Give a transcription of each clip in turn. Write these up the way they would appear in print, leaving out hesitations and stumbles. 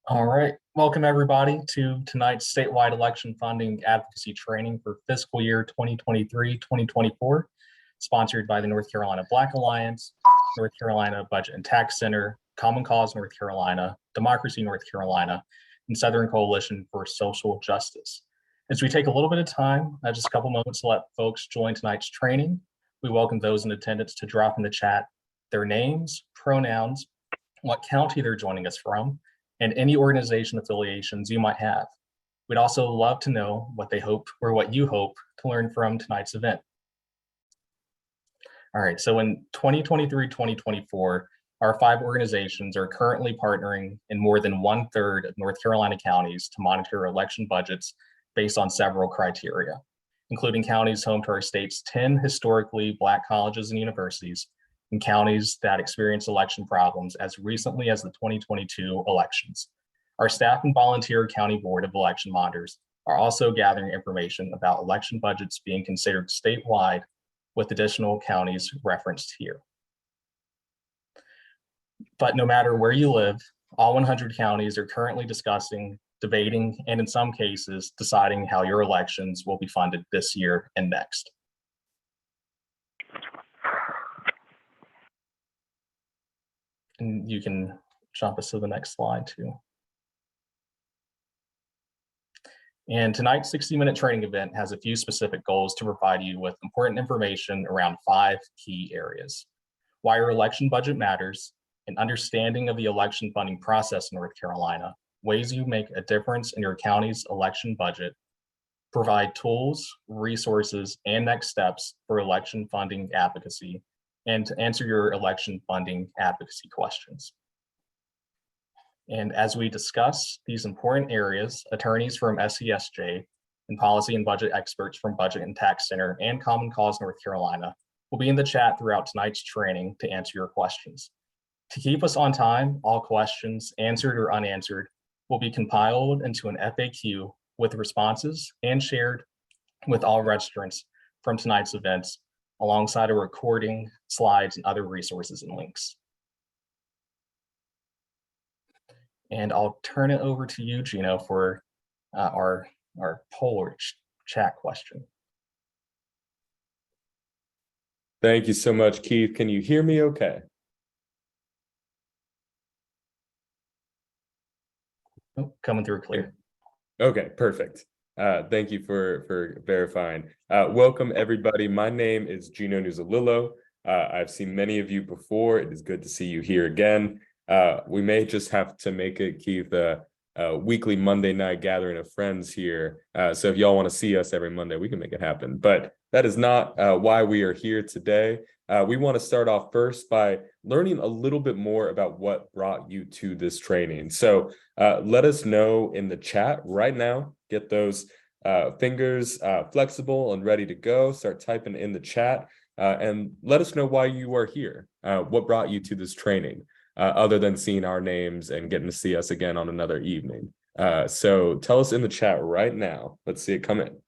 All right. Welcome, everybody, to tonight's statewide election funding advocacy training for fiscal year 2023-2024, sponsored by the North Carolina Black Alliance, North Carolina Budget and Tax Center, Common Cause North Carolina, Democracy North Carolina, and Southern Coalition for Social Justice. As we take a little bit of time, just a couple moments to let folks join tonight's training, we welcome those in attendance to drop in the chat their names, pronouns, what county they're joining us from, and any organization affiliations you might have. We'd also love to know what they hope or what you hope to learn from tonight's event. All right, so in 2023-2024, our 5 organizations are currently partnering in more than 1/3 of North Carolina counties to monitor election budgets based on several criteria, including counties home to our state's 10 historically Black colleges and universities, and counties that experience election problems as recently as the 2022 elections. Our staff and volunteer County Board of Election Monitors are also gathering information about election budgets being considered statewide, with additional counties referenced here. But no matter where you live, all 100 counties are currently discussing, debating, and in some cases, deciding how your elections will be funded this year and next. And you can jump us to the next slide too. And tonight's 60-minute training event has a few specific goals to provide you with important information around 5 key areas: why your election budget matters, an understanding of the election funding process in North Carolina, ways you make a difference in your county's election budget, provide tools, resources, and next steps for election funding advocacy, and to answer your election funding advocacy questions. And as we discuss these important areas, attorneys from SCSJ and policy and budget experts from Budget and Tax Center and Common Cause North Carolina will be in the chat throughout tonight's training to answer your questions. To keep us on time, all questions, answered or unanswered, will be compiled into an FAQ with responses and shared with all registrants from tonight's events, alongside a recording, slides, and other resources and links. And I'll turn it over to you, Gino, for our poll chat question. Thank you so much, Keith. Can you hear me okay? Oh, coming through clear. Okay, perfect. Thank you for verifying. Welcome, everybody. My name is Gino Nuzalillo. I've seen many of you before. It is good to see you here again. We may just have to make it, Keith, a weekly Monday night gathering of friends here. So if y'all want to see us every Monday, we can make it happen. But that is not why we are here today. We want to start off first by learning a little bit more about what brought you to this training. So let us know in the chat right now. Get those fingers flexible and ready to go. Start typing in the chat and let us know why you are here. What brought you to this training, other than seeing our names and getting to see us again on another evening. So tell us in the chat right now. Let's see it come in.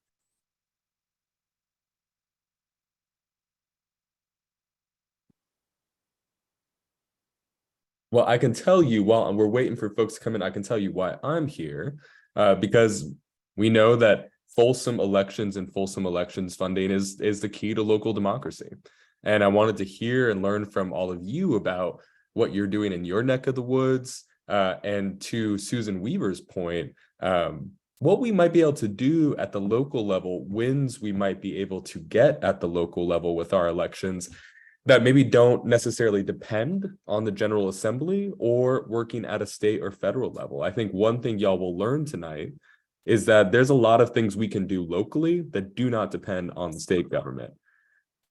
Well, I can tell you while we're waiting for folks to come in, I can tell you why I'm here, because we know that fulsome elections and fulsome elections funding is the key to local democracy. And I wanted to hear and learn from all of you about what you're doing in your neck of the woods, and to Susan Weaver's point, what we might be able to do at the local level, wins we might be able to get at the local level with our elections that maybe don't necessarily depend on the General Assembly or working at a state or federal level. I think one thing y'all will learn tonight is that there's a lot of things we can do locally that do not depend on the state government.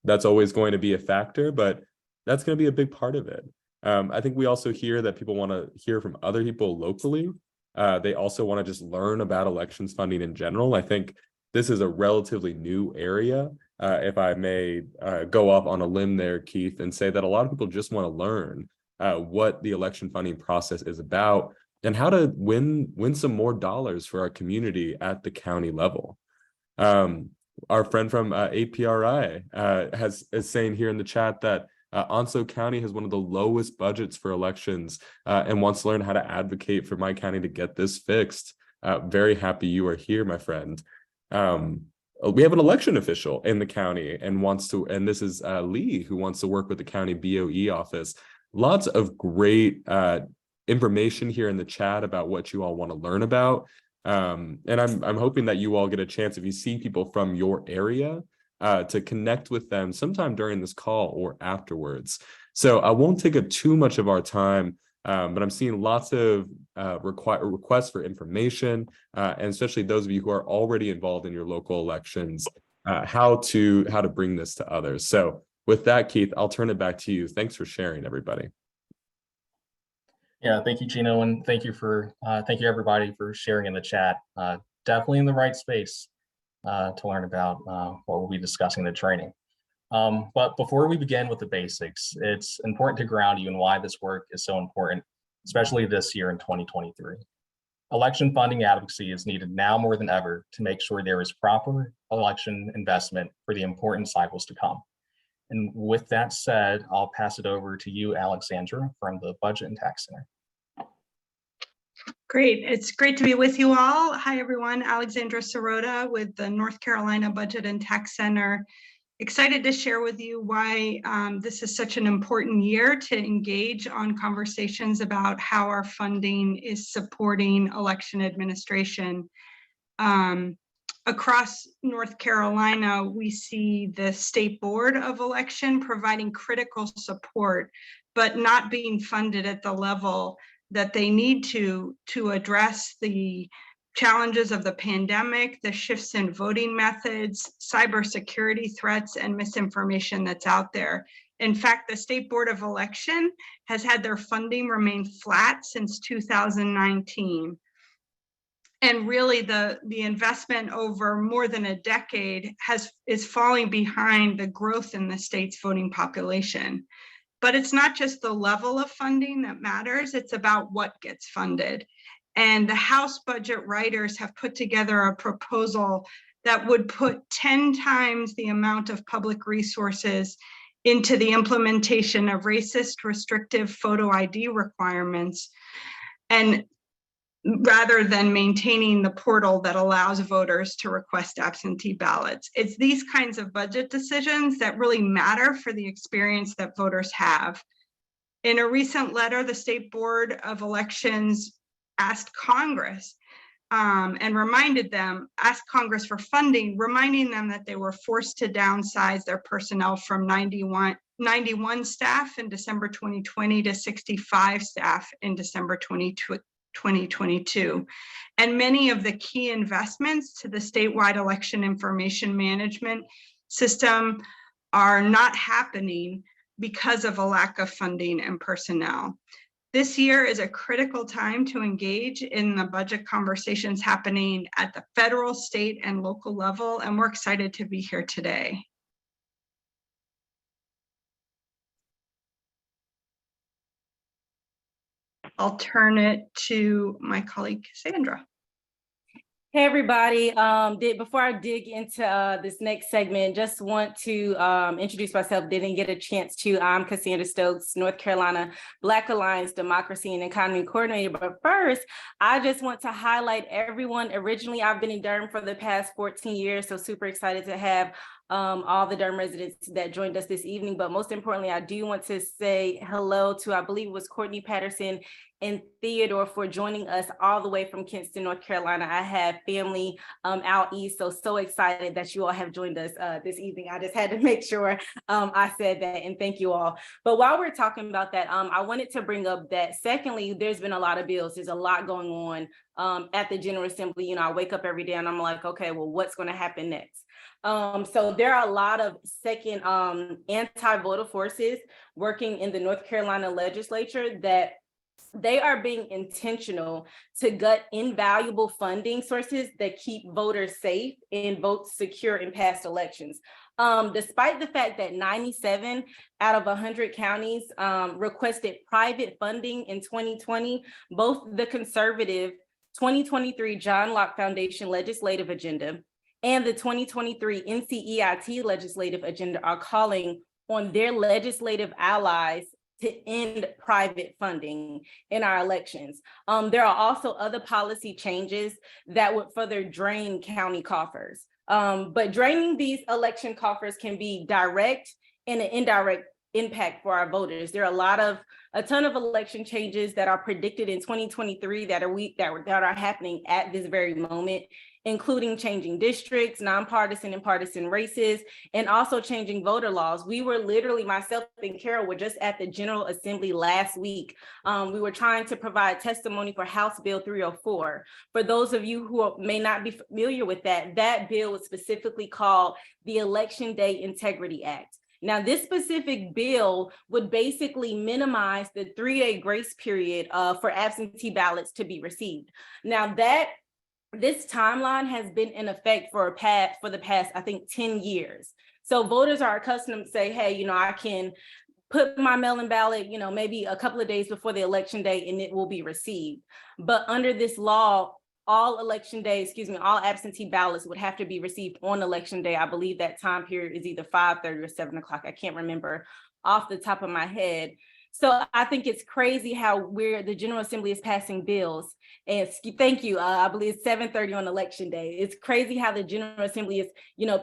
That's always going to be a factor, but that's going to be a big part of it. I think we also hear that people want to hear from other people locally. They also want to just learn about elections funding in general. I think this is a relatively new area. If I may go off on a limb there, Keith, and say that a lot of people just want to learn what the election funding process is about and how to win some more dollars for our community at the county level. Our friend from APRI is saying here in the chat that Onslow County has one of the lowest budgets for elections and wants to learn how to advocate for my county to get this fixed. Very happy you are here, my friend. We have an election official in the county and this is Lee, who wants to work with the county BOE office. Lots of great information here in the chat about what you all want to learn about. And I'm hoping that you all get a chance, if you see people from your area, to connect with them sometime during this call or afterwards. So I won't take up too much of our time, but I'm seeing lots of requests for information, and especially those of you who are already involved in your local elections, how to bring this to others. So with that, Keith, I'll turn it back to you. Thanks for sharing, everybody. Yeah, thank you, Gino, and thank you everybody for sharing in the chat. Definitely in the right space to learn about what we'll be discussing in the training. But before we begin with the basics, it's important to ground you in why this work is so important, especially this year in 2023. Election funding advocacy is needed now more than ever to make sure there is proper election investment for the important cycles to come. And with that said, I'll pass it over to you, Alexandra, from the Budget and Tax Center. Great. It's great to be with you all. Hi, everyone. Alexandra Sirota with the North Carolina Budget and Tax Center. Excited to share with you why this is such an important year to engage on conversations about how our funding is supporting election administration. Across North Carolina, we see the State Board of Election providing critical support, but not being funded at the level that they need to address the challenges of the pandemic, the shifts in voting methods, cybersecurity threats, and misinformation that's out there. In fact, the State Board of Election has had their funding remain flat since 2019. And really the investment over more than a decade is falling behind the growth in the state's voting population. But it's not just the level of funding that matters, it's about what gets funded. And the House budget writers have put together a proposal that would put 10 times the amount of public resources into the implementation of racist restrictive photo ID requirements, and rather than maintaining the portal that allows voters to request absentee ballots. It's these kinds of budget decisions that really matter for the experience that voters have. In a recent letter, the State Board of Elections asked Congress asked Congress for funding, reminding them that they were forced to downsize their personnel from 91 staff in December 2020 to 65 staff in December 2022. And many of the key investments to the statewide election information management system are not happening because of a lack of funding and personnel. This year is a critical time to engage in the budget conversations happening at the federal, state, and local level, and we're excited to be here today. I'll turn it to my colleague, Sandra. Hey, everybody. Before I dig into this next segment, just want to introduce myself. Didn't get a chance to. I'm Cassandra Stokes, North Carolina Black Alliance Democracy and Economy Coordinator. But first, I just want to highlight everyone. Originally, I've been in Durham for the past 14 years, so super excited to have all the Durham residents that joined us this evening. But most importantly, I do want to say hello to, I believe it was Courtney Patterson and Theodore for joining us all the way from Kinston, North Carolina. I have family out east, so excited that you all have joined us this evening. I just had to make sure I said that, and thank you all. But while we're talking about that, I wanted to bring up that secondly, there's been a lot of bills. There's a lot going on at the General Assembly. You know, I wake up every day and I'm like, okay, well, what's going to happen next? So there are a lot of second anti-voter forces working in the North Carolina legislature that they are being intentional to gut invaluable funding sources that keep voters safe and votes secure in past elections. Despite the fact that 97 out of 100 counties requested private funding in 2020, both the conservative 2023 John Locke Foundation legislative agenda and the 2023 NCEIT legislative agenda are calling on their legislative allies to end private funding in our elections. There are also other policy changes that would further drain county coffers. But draining these election coffers can be direct and an indirect impact for our voters. There are a ton of election changes that are predicted in 2023 that are happening at this very moment, including changing districts, nonpartisan and partisan races, and also changing voter laws. We were literally, myself and Carol were just at the General Assembly last week. We were trying to provide testimony for House Bill 304. For those of you who may not be familiar with that bill was specifically called the Election Day Integrity Act. Now, this specific bill would basically minimize the 3-day grace period for absentee ballots to be received. Now, this timeline has been in effect for the past, I think, 10 years. So voters are accustomed to say, hey, I can put my mail-in ballot, maybe a couple of days before the election day and it will be received. But under this law, all absentee ballots would have to be received on election day. I believe that time period is either 5:30 or 7 o'clock. I can't remember off the top of my head. So I think it's crazy how the General Assembly is passing bills. And thank you, I believe it's 7:30 on election day. It's crazy how the General Assembly is,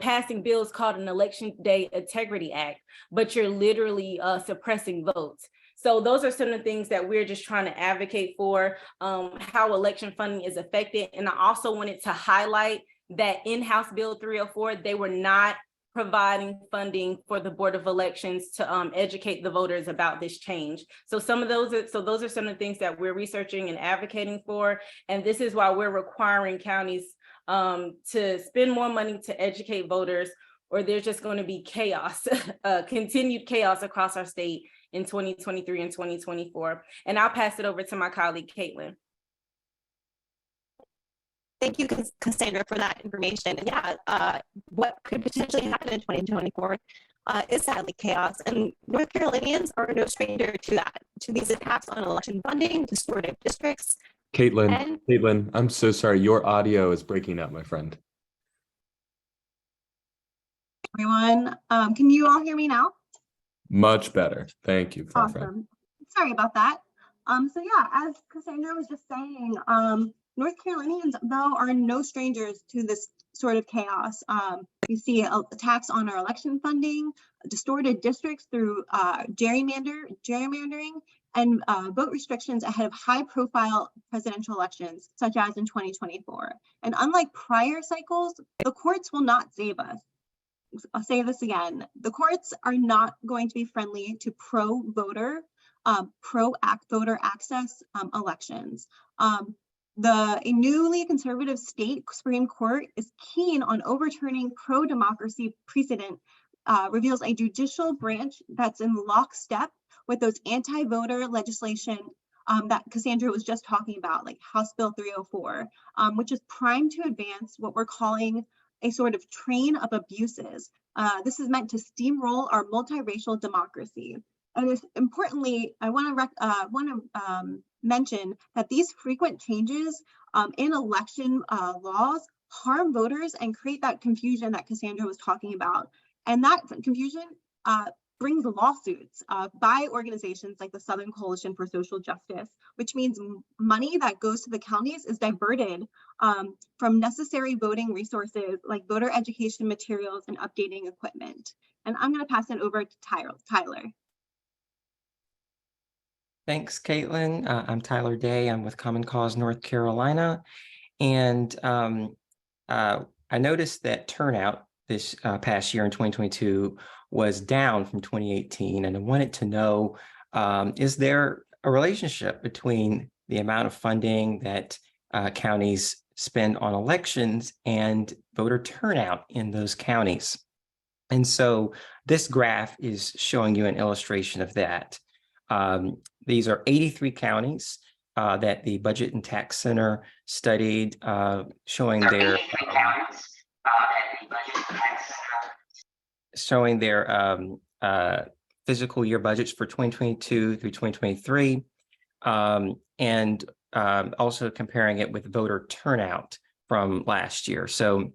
passing bills called an Election Day Integrity Act, but you're literally suppressing votes. So those are some of the things that we're just trying to advocate for, how election funding is affected. And I also wanted to highlight that in House Bill 304, they were not providing funding for the Board of Elections to educate the voters about this change. So those are some of the things that we're researching and advocating for. And this is why we're requiring counties to spend more money to educate voters, or there's just going to be chaos, continued chaos across our state in 2023 and 2024. And I'll pass it over to my colleague, Caitlin. Thank you, Cassandra, for that information. And yeah, what could potentially happen in 2024 is sadly chaos. And North Carolinians are no stranger to that, to these attacks on election funding, distorted districts. Caitlin, I'm so sorry. Your audio is breaking up, my friend. Everyone, can you all hear me now? Much better. Thank you. Awesome. Sorry about that. So yeah, as Cassandra was just saying, North Carolinians, though, are no strangers to this sort of chaos. We see attacks on our election funding, distorted districts through gerrymandering, and vote restrictions ahead of high-profile presidential elections, such as in 2024. And unlike prior cycles, the courts will not save us. I'll say this again, the courts are not going to be friendly to pro-voter, voter access elections. A newly conservative state Supreme Court is keen on overturning pro-democracy precedent, reveals a judicial branch that's in lockstep with those anti-voter legislation that Cassandra was just talking about, like House Bill 304, which is primed to advance what we're calling a sort of train of abuses. This is meant to steamroll our multiracial democracy. And importantly, I want to mention that these frequent changes in election laws harm voters and create that confusion that Cassandra was talking about. And that confusion brings lawsuits by organizations like the Southern Coalition for Social Justice, which means money that goes to the counties is diverted from necessary voting resources like voter education materials and updating equipment. And I'm going to pass it over to Tyler. Thanks, Caitlin. I'm Tyler Day. I'm with Common Cause North Carolina. And I noticed that turnout this past year in 2022 was down from 2018. And I wanted to know, is there a relationship between the amount of funding that counties spend on elections and voter turnout in those counties? And so this graph is showing you an illustration of that. These are 83 counties that the Budget and Tax Center studied, showing their fiscal year budgets for 2022 through 2023, and also comparing it with voter turnout from last year. So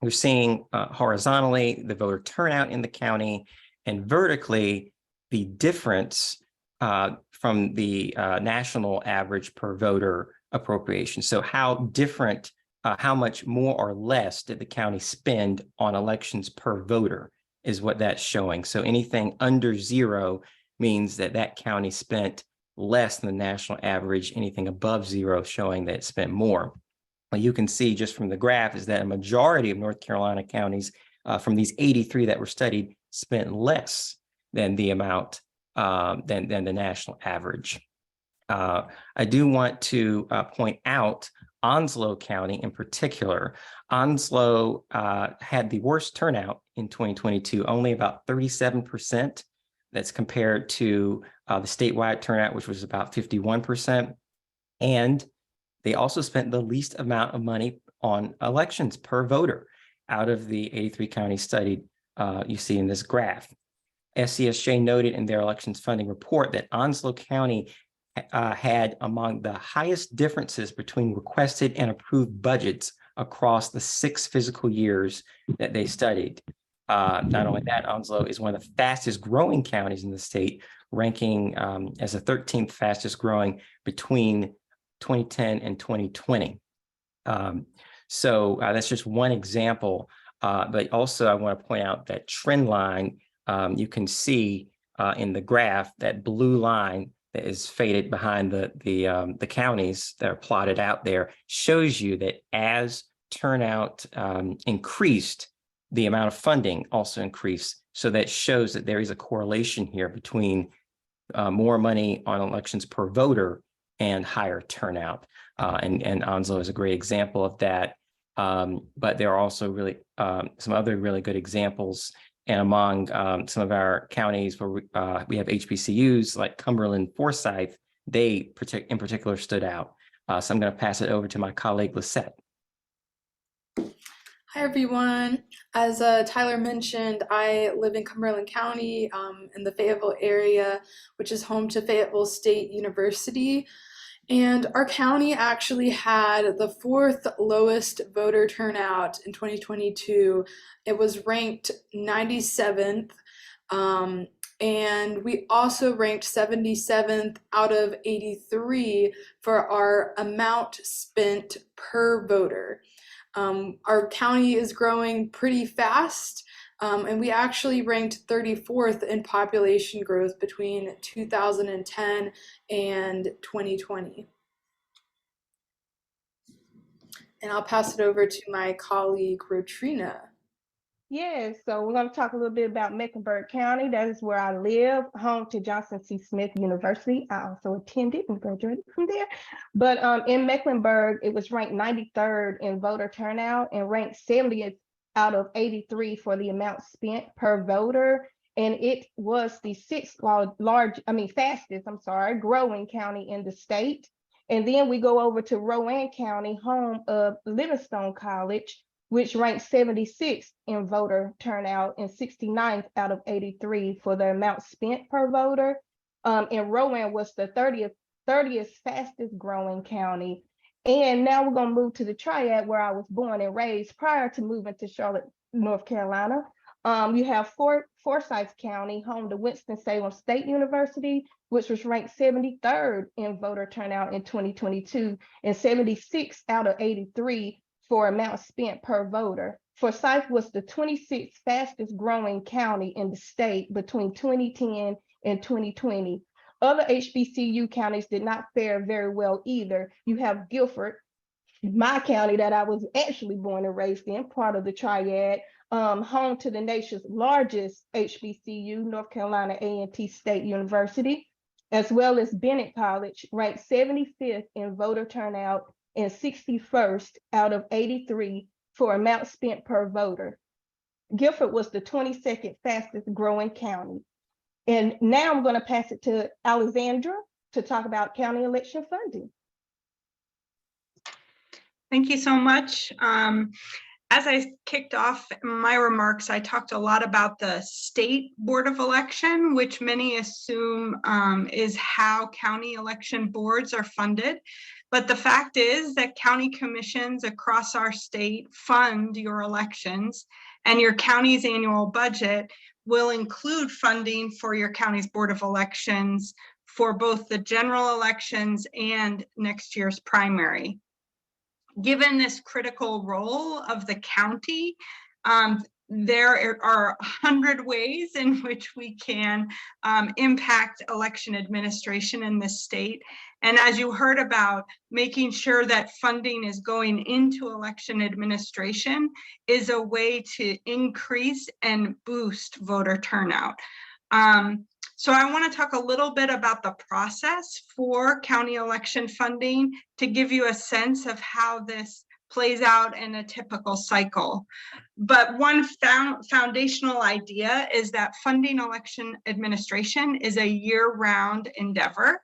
we're seeing horizontally the voter turnout in the county, and vertically, the difference from the national average per voter appropriation. So how different, how much more or less did the county spend on elections per voter is what that's showing. So anything under 0 means that that county spent less than the national average. Anything above 0 showing that it spent more. Well, you can see just from the graph is that a majority of North Carolina counties from these 83 that were studied spent less than the amount than the national average. I do want to point out Onslow County in particular. Onslow had the worst turnout in 2022, only about 37%. That's compared to the statewide turnout, which was about 51%. And they also spent the least amount of money on elections per voter out of the 83 counties studied, you see in this graph. SCSJ noted in their elections funding report that Onslow County had among the highest differences between requested and approved budgets across the 6 fiscal years that they studied. Not only that, Onslow is one of the fastest growing counties in the state, ranking as the 13th fastest growing between 2010 and 2020. So that's just one example. But also I want to point out that trend line, you can see in the graph, that blue line that is faded behind the counties that are plotted out there shows you that as turnout increased, the amount of funding also increased. So that shows that there is a correlation here between more money on elections per voter and higher turnout. And Onslow is a great example of that. But there are also really some other really good examples. And among some of our counties where we have HBCUs like Cumberland, Forsyth, they in particular stood out. So I'm going to pass it over to my colleague, Lisette. Hi, everyone. As Tyler mentioned, I live in Cumberland County in the Fayetteville area, which is home to Fayetteville State University. And our county actually had the 4th lowest voter turnout in 2022. It was ranked 97th. And we also ranked 77th out of 83 for our amount spent per voter. Our county is growing pretty fast, and we actually ranked 34th in population growth between 2010 and 2020. And I'll pass it over to my colleague, Rotrina. Yes, so we're going to talk a little bit about Mecklenburg County. That is where I live, home to Johnson C. Smith University. I also attended and graduated from there. But in Mecklenburg, it was ranked 93rd in voter turnout and ranked 70th out of 83 for the amount spent per voter. And it was the 6th fastest growing county in the state. And then we go over to Rowan County, home of Livingstone College, which ranked 76th in voter turnout and 69th out of 83 for the amount spent per voter. And Rowan was the 30th fastest growing county. And now we're going to move to the Triad, where I was born and raised prior to moving to Charlotte, North Carolina. You have Forsyth County, home to Winston-Salem State University, which was ranked 73rd in voter turnout in 2022 and 76 out of 83 for amount spent per voter. Forsyth was the 26th fastest growing county in the state between 2010 and 2020. Other HBCU counties did not fare very well either. You have Guilford, my county that I was actually born and raised in, part of the Triad, home to the nation's largest HBCU, North Carolina A&T State University, as well as Bennett College, ranked 75th in voter turnout and 61st out of 83 for amount spent per voter. Guilford was the 22nd fastest growing county. And now I'm going to pass it to Alexandra to talk about county election funding. Thank you so much. As I kicked off my remarks, I talked a lot about the State Board of Election, which many assume is how county election boards are funded. But the fact is that county commissions across our state fund your elections, and your county's annual budget will include funding for your county's Board of Elections for both the general elections and next year's primary. Given this critical role of the county, there are 100 ways in which we can impact election administration in this state. And as you heard about, making sure that funding is going into election administration is a way to increase and boost voter turnout. So I want to talk a little bit about the process for county election funding to give you a sense of how this plays out in a typical cycle. But one foundational idea is that funding election administration is a year-round endeavor.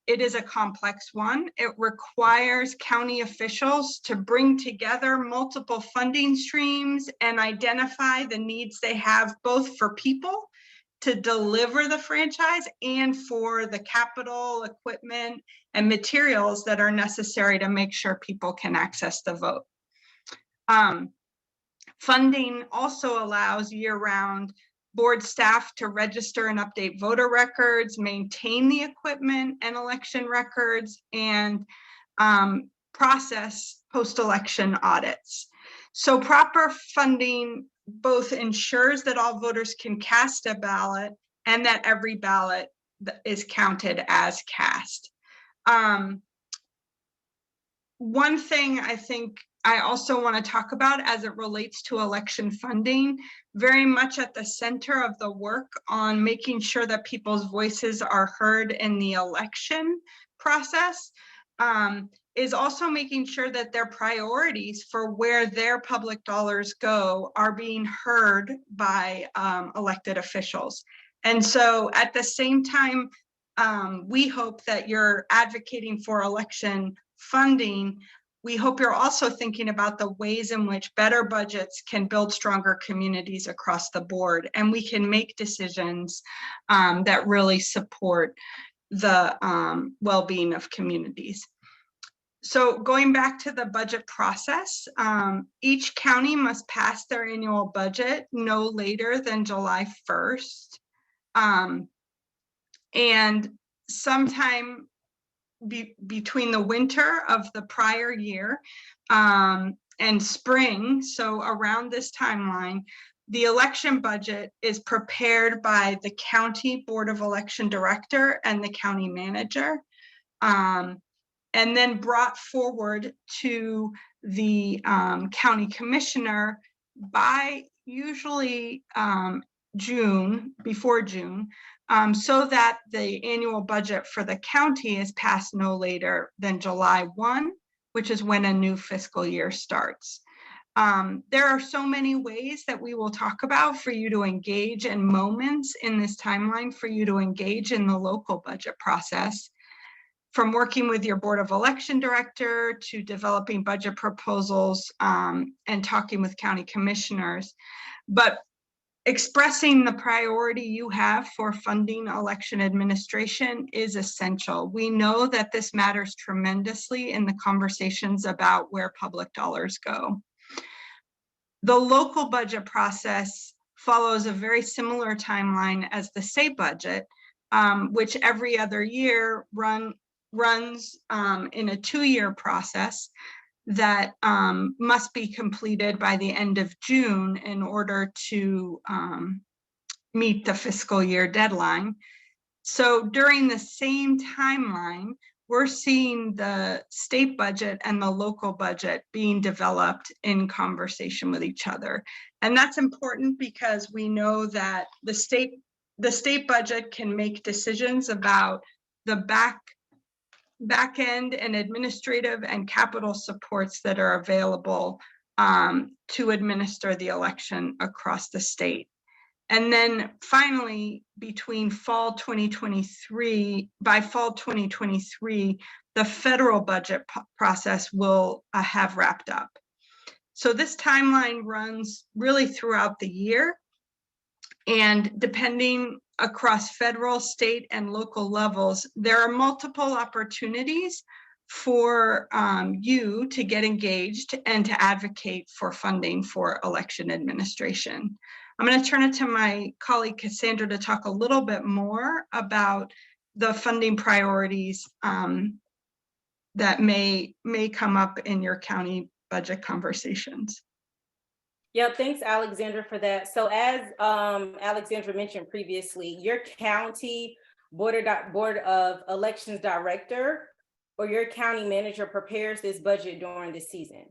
It is a complex one. It requires county officials to bring together multiple funding streams and identify the needs they have both for people to deliver the franchise and for the capital, equipment, and materials that are necessary to make sure people can access the vote. Funding also allows year-round board staff to register and update voter records, maintain the equipment and election records, and process post-election audits. So proper funding both ensures that all voters can cast a ballot and that every ballot is counted as cast. One thing I think I also want to talk about as it relates to election funding, very much at the center of the work on making sure that people's voices are heard in the election process, is also making sure that their priorities for where their public dollars go are being heard by elected officials. And so at the same time, we hope that you're advocating for election funding. We hope you're also thinking about the ways in which better budgets can build stronger communities across the board, and we can make decisions that really support the well-being of communities. So going back to the budget process, each county must pass their annual budget no later than July 1st. And sometime between the winter of the prior year and spring, so around this timeline, the election budget is prepared by the county Board of Election Director and the county manager, and then brought forward to the county commissioner by usually June, before June, so that the annual budget for the county is passed no later than July 1, which is when a new fiscal year starts. There are so many ways that we will talk about for you to engage, and moments in this timeline for you to engage in the local budget process, from working with your Board of Election Director to developing budget proposals and talking with county commissioners. But expressing the priority you have for funding election administration is essential. We know that this matters tremendously in the conversations about where public dollars go. The local budget process follows a very similar timeline as the state budget, which every other year runs in a 2-year process that must be completed by the end of June in order to meet the fiscal year deadline. So during the same timeline, we're seeing the state budget and the local budget being developed in conversation with each other. And that's important because we know that the state budget can make decisions about the back end and administrative and capital supports that are available to administer the election across the state. And then finally, by fall 2023, the federal budget process will have wrapped up. So this timeline runs really throughout the year, and depending across federal, state, and local levels, there are multiple opportunities for you to get engaged and to advocate for funding for election administration. I'm going to turn it to my colleague Cassandra to talk a little bit more about the funding priorities that may come up in your county budget conversations. Yep, thanks, Alexandra, for that. So as Alexandra mentioned previously, your county board of elections director or your county manager prepares this budget during the season.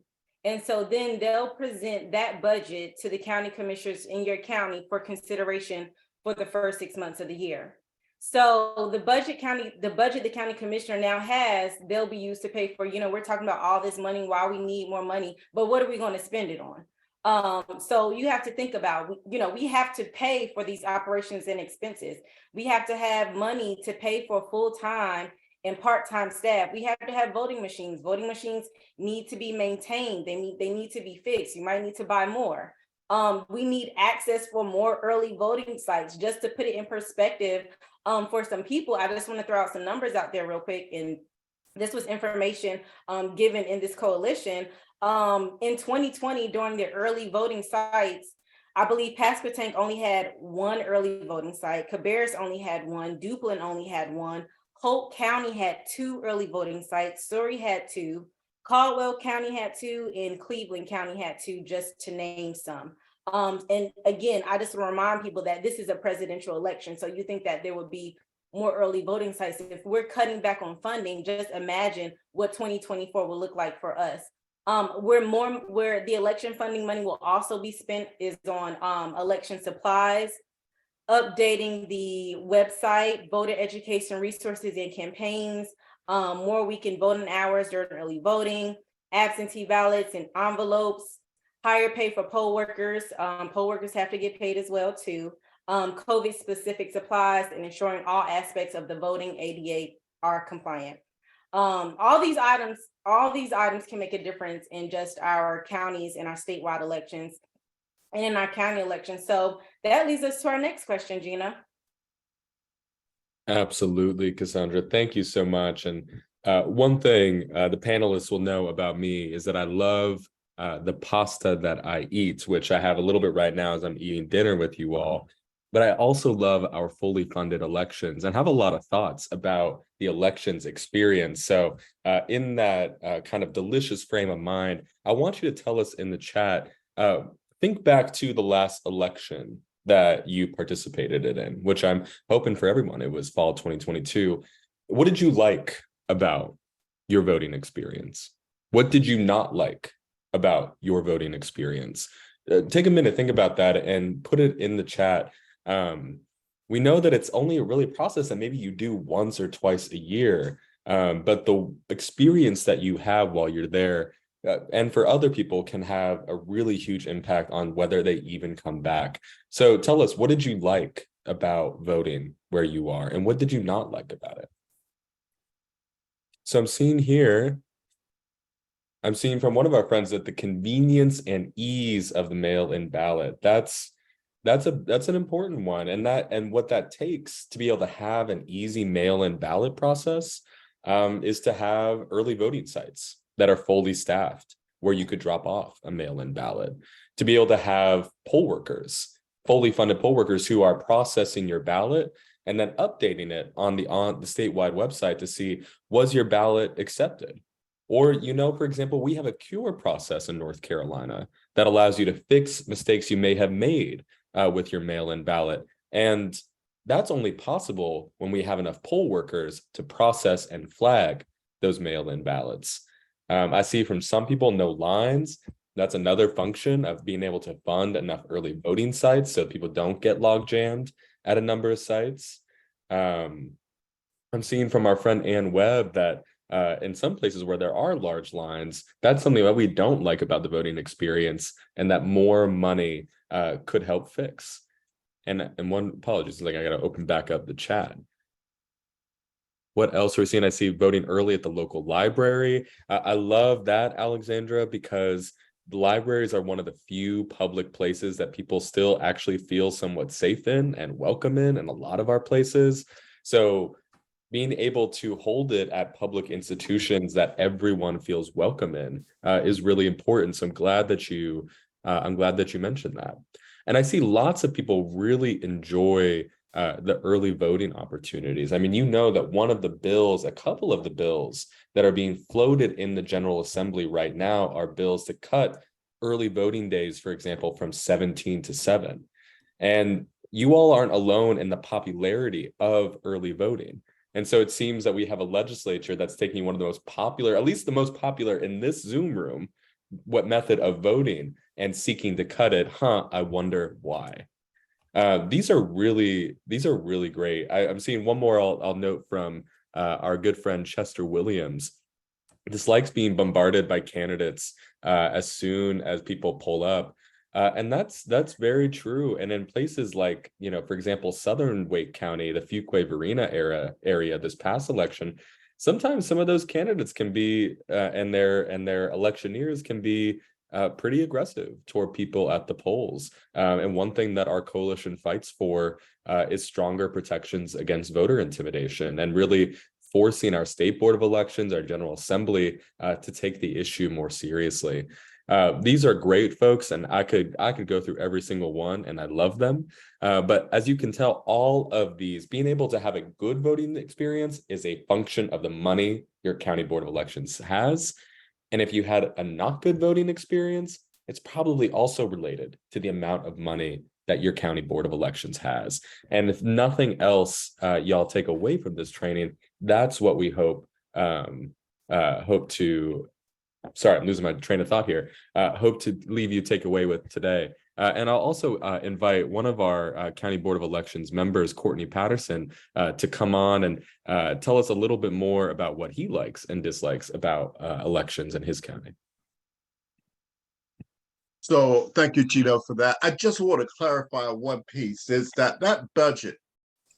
And so then they'll present that budget to the county commissioners in your county for consideration for the first 6 months of the year. So the budget the county commissioner now has, they'll be used to pay for, we're talking about all this money, why we need more money, but what are we going to spend it on? So you have to think about, we have to pay for these operations and expenses. We have to have money to pay for full-time and part-time staff. We have to have voting machines. Voting machines need to be maintained. They need to be fixed. You might need to buy more. We need access for more early voting sites. Just to put it in perspective, for some people, I just want to throw out some numbers out there real quick. And this was information given in this coalition. In 2020, during the early voting sites, I believe Pasquotank only had one early voting site. Cabarrus only had one. Duplin only had one. Holt County had 2 early voting sites. Surrey had 2. Caldwell County had 2, and Cleveland County had 2, just to name some. And again, I just want to remind people that this is a presidential election. So you think that there would be more early voting sites. If we're cutting back on funding, just imagine what 2024 will look like for us. Where the election funding money will also be spent is on election supplies, updating the website, voter education resources and campaigns, more weekend voting hours during early voting, absentee ballots and envelopes, higher pay for poll workers. Poll workers have to get paid as well too. COVID specific supplies, and ensuring all aspects of the voting ADA are compliant. All these items can make a difference in just our counties and our statewide elections and in our county elections. So that leads us to our next question, Gina. Absolutely, Cassandra. Thank you so much. And one thing the panelists will know about me is that I love the pasta that I eat, which I have a little bit right now as I'm eating dinner with you all. But I also love our fully funded elections and have a lot of thoughts about the elections experience. So in that kind of delicious frame of mind, I want you to tell us in the chat, think back to the last election that you participated in, which I'm hoping for everyone, it was fall 2022. What did you like about your voting experience? What did you not like about your voting experience? Take a minute, think about that, and put it in the chat. We know that it's only really a process that maybe you do once or twice a year, but the experience that you have while you're there and for other people can have a really huge impact on whether they even come back. So tell us, what did you like about voting where you are, and what did you not like about it? So I'm seeing from one of our friends that the convenience and ease of the mail-in ballot, that's an important one, and what that takes to be able to have an easy mail-in ballot process is to have early voting sites that are fully staffed where you could drop off a mail-in ballot, to be able to have poll workers, fully funded poll workers who are processing your ballot and then updating it on the statewide website to see, was your ballot accepted? Or, for example, we have a cure process in North Carolina that allows you to fix mistakes you may have made with your mail-in ballot. And that's only possible when we have enough poll workers to process and flag those mail-in ballots. I see from some people, no lines. That's another function of being able to fund enough early voting sites so people don't get log jammed at a number of sites. I'm seeing from our friend Ann Webb that in some places where there are large lines, that's something that we don't like about the voting experience, and that more money could help fix. And one, apologies, I got to open back up the chat. What else are we seeing? I see voting early at the local library. I love that, Alexandra, because the libraries are one of the few public places that people still actually feel somewhat safe in and welcome in a lot of our places. So being able to hold it at public institutions that everyone feels welcome in is really important. So I'm glad that you mentioned that. And I see lots of people really enjoy the early voting opportunities. I mean, you know that one of the bills, a couple of the bills that are being floated in the General Assembly right now are bills to cut early voting days, for example, from 17 to 7. And you all aren't alone in the popularity of early voting. And so it seems that we have a legislature that's taking one of the most popular, at least the most popular in this Zoom room, what method of voting, and seeking to cut it. I wonder why. These are really great. I'm seeing one more I'll note from our good friend Chester Williams. Dislikes being bombarded by candidates as soon as people pull up. And that's very true. And in places like, for example, Southern Wake County, the Fuquay-Varina area this past election, sometimes some of those candidates can be and their electioneers can be pretty aggressive toward people at the polls. And one thing that our coalition fights for is stronger protections against voter intimidation, and really forcing our state board of elections, our General Assembly, to take the issue more seriously. These are great, folks, and I could go through every single one, and I love them. But as you can tell, all of these, being able to have a good voting experience is a function of the money your county board of elections has. And if you had a not good voting experience, it's probably also related to the amount of money that your county board of elections has. And if nothing else, y'all take away from this training, that's what we hope to. Sorry, I'm losing my train of thought here. Hope to leave you take away with today. And I'll also invite one of our County Board of Elections members, Courtney Patterson, to come on and tell us a little bit more about what he likes and dislikes about elections in his county. So thank you, Cheeto, for that. I just want to clarify one piece, is that budget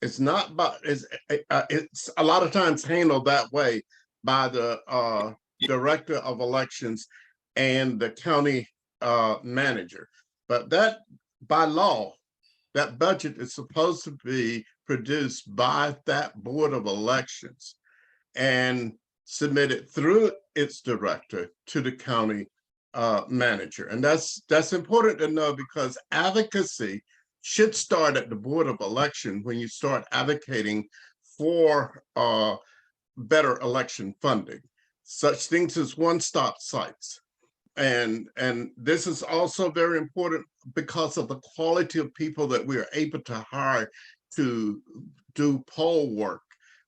is not about, it's a lot of times handled that way by the director of elections and the county manager. But that, by law, that budget is supposed to be produced by that board of elections and submitted through its director to the county manager. And that's important to know, because advocacy should start at the board of election when you start advocating for better election funding, such things as one-stop sites. And this is also very important because of the quality of people that we are able to hire to do poll work.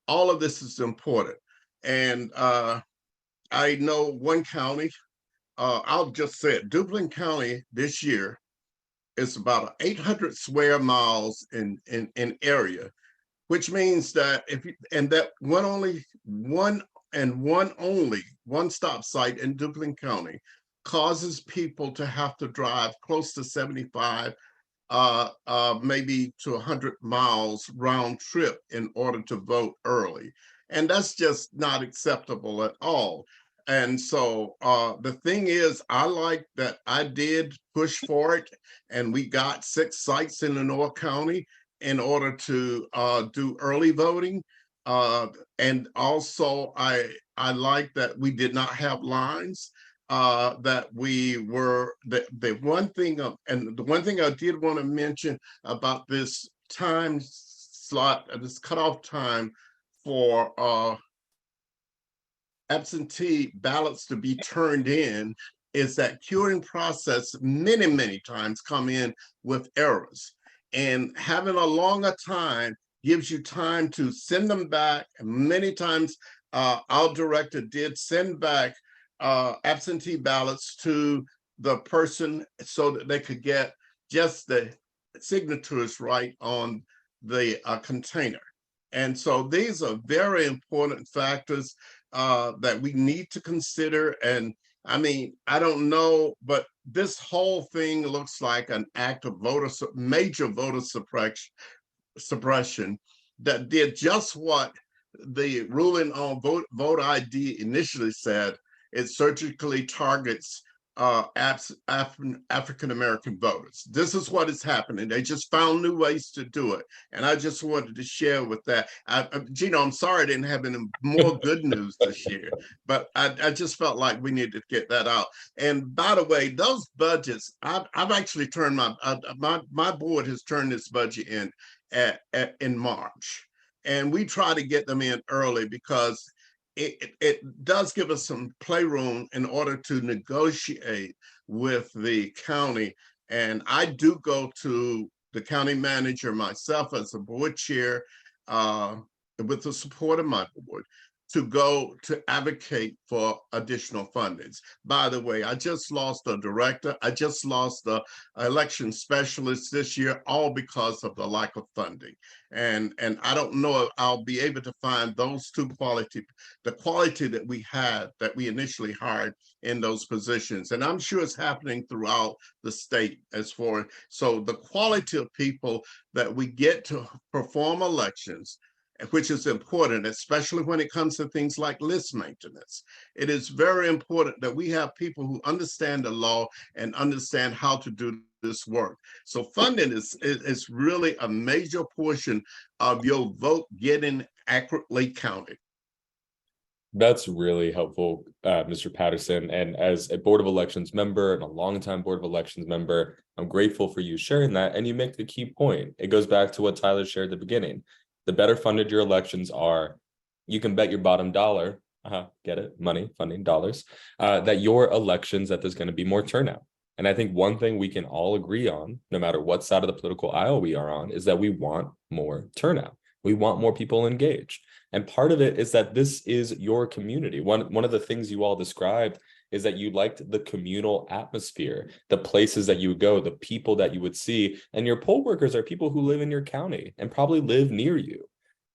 All of this is important. And I know one county, I'll just say it, Duplin County this year is about 800 square miles in area, which means that one stop site in Duplin County causes people to have to drive close to 75, maybe to 100 miles round trip in order to vote early. And that's just not acceptable at all. And so the thing is, I like that I did push for it, and we got 6 sites in Lenoir County in order to do early voting. And also I like that we did not have lines, that we were, the one thing, and the one thing I did want to mention about this time slot, this cutoff time for absentee ballots to be turned in, is that queuing process many times come in with errors, and having a longer time gives you time to send them back. And many times our director did send back absentee ballots to the person so that they could get just the signatures right on the container. And so these are very important factors that we need to consider. And I mean, I don't know, but this whole thing looks like an act of major voter suppression that did just what the ruling on vote ID initially said. It surgically targets African-American voters. This is what is happening. They just found new ways to do it. And I just wanted to share with that. Gino, I'm sorry I didn't have any more good news this year, but I just felt like we needed to get that out. And by the way, those budgets, I've actually turned my board has turned this budget in in March. And we try to get them in early because it does give us some playroom in order to negotiate with the county. And I do go to the county manager myself as a board chair, with the support of my board, to go to advocate for additional fundings. By the way, I just lost a director. I just lost the election specialist this year, all because of the lack of funding. And I don't know if I'll be able to find those two the quality that we had, that we initially hired in those positions. And I'm sure it's happening throughout the state so the quality of people that we get to perform elections, which is important, especially when it comes to things like list maintenance. It is very important that we have people who understand the law and understand how to do this work. So funding is really a major portion of your vote getting accurately counted. That's really helpful, Mr. Patterson. And as a Board of Elections member and a longtime Board of Elections member, I'm grateful for you sharing that. And you make the key point. It goes back to what Tyler shared at the beginning. The better funded your elections are, you can bet your bottom dollar, get it, money, funding, dollars, that your elections, that there's going to be more turnout. And I think one thing we can all agree on, no matter what side of the political aisle we are on, is that we want more turnout. We want more people engaged. And part of it is that this is your community. One of the things you all described is that you liked the communal atmosphere, the places that you would go, the people that you would see. And your poll workers are people who live in your county and probably live near you.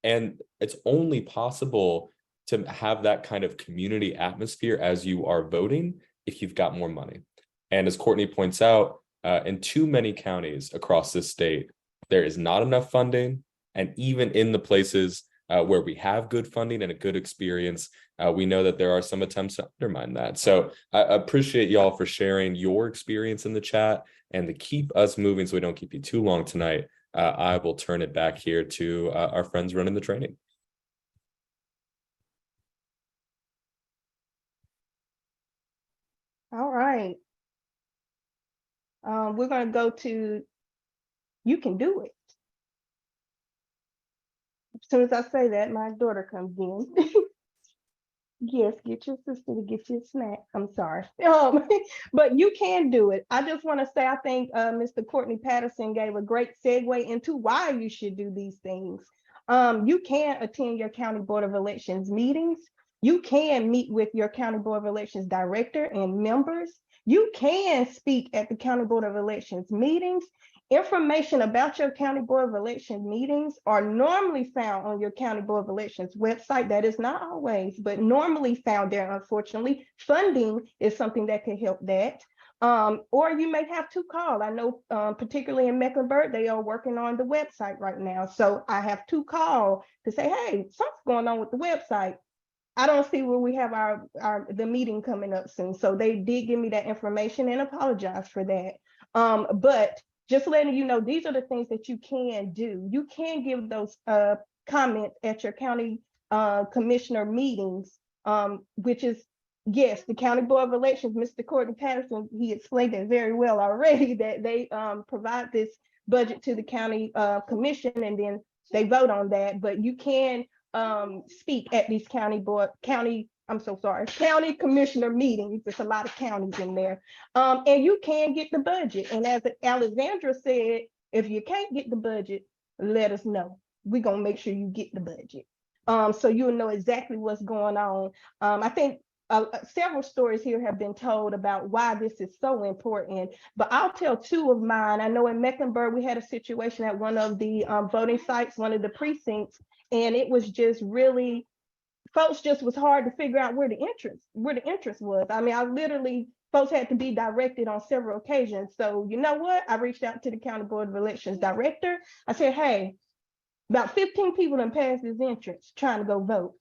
And it's only possible to have that kind of community atmosphere as you are voting if you've got more money. And as Courtney points out, in too many counties across this state, there is not enough funding. And even in the places where we have good funding and a good experience, we know that there are some attempts to undermine that. So I appreciate y'all for sharing your experience in the chat, and to keep us moving so we don't keep you too long tonight, I will turn it back here to our friends running the training. All right. We're going to go to, you can do it. As soon as I say that, my daughter comes in. Yes, get your sister to get you a snack. I'm sorry. But you can do it. I just want to say, I think Mr. Courtney Patterson gave a great segue into why you should do these things. You can attend your County Board of Elections meetings. You can meet with your County Board of Elections director and members. You can speak at the County Board of Elections meetings. Information about your County Board of Elections meetings are normally found on your County Board of Elections website. That is not always, but normally found there, unfortunately. Funding is something that can help that. Or you may have to call. I know particularly in Mecklenburg, they are working on the website right now. So I have to call to say, hey, something's going on with the website. I don't see where we have the meeting coming up soon. So they did give me that information, and apologize for that. But just letting you know, these are the things that you can do. You can give those comments at your county commissioner meetings, which is, yes, the County Board of Elections. Mr. Courtney Patterson, he explained it very well already, that they provide this budget to the county commission, and then they vote on that. But you can speak at these county commissioner meetings. There's a lot of counties in there. And you can get the budget. And as Alexandra said, if you can't get the budget, let us know. We're gonna make sure you get the budget. So you'll know exactly what's going on. I think several stories here have been told about why this is so important, but I'll tell two of mine. I know in Mecklenburg, we had a situation at one of the voting sites, one of the precincts, and it was just really, folks just was hard to figure out where the entrance was. I mean, folks had to be directed on several occasions. So you know what? I reached out to the County Board of Elections director. I said, hey, about 15 people done passed this entrance trying to go vote.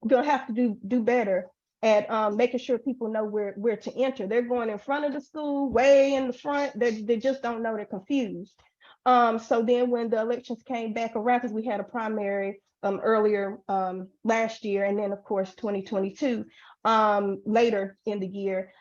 You're gonna have to do better at making sure people know where to enter. They're going in front of the school, way in the front. They just don't know, they're confused. So then when the elections came back around, because we had a primary earlier last year, and then of course 2022 later in the year.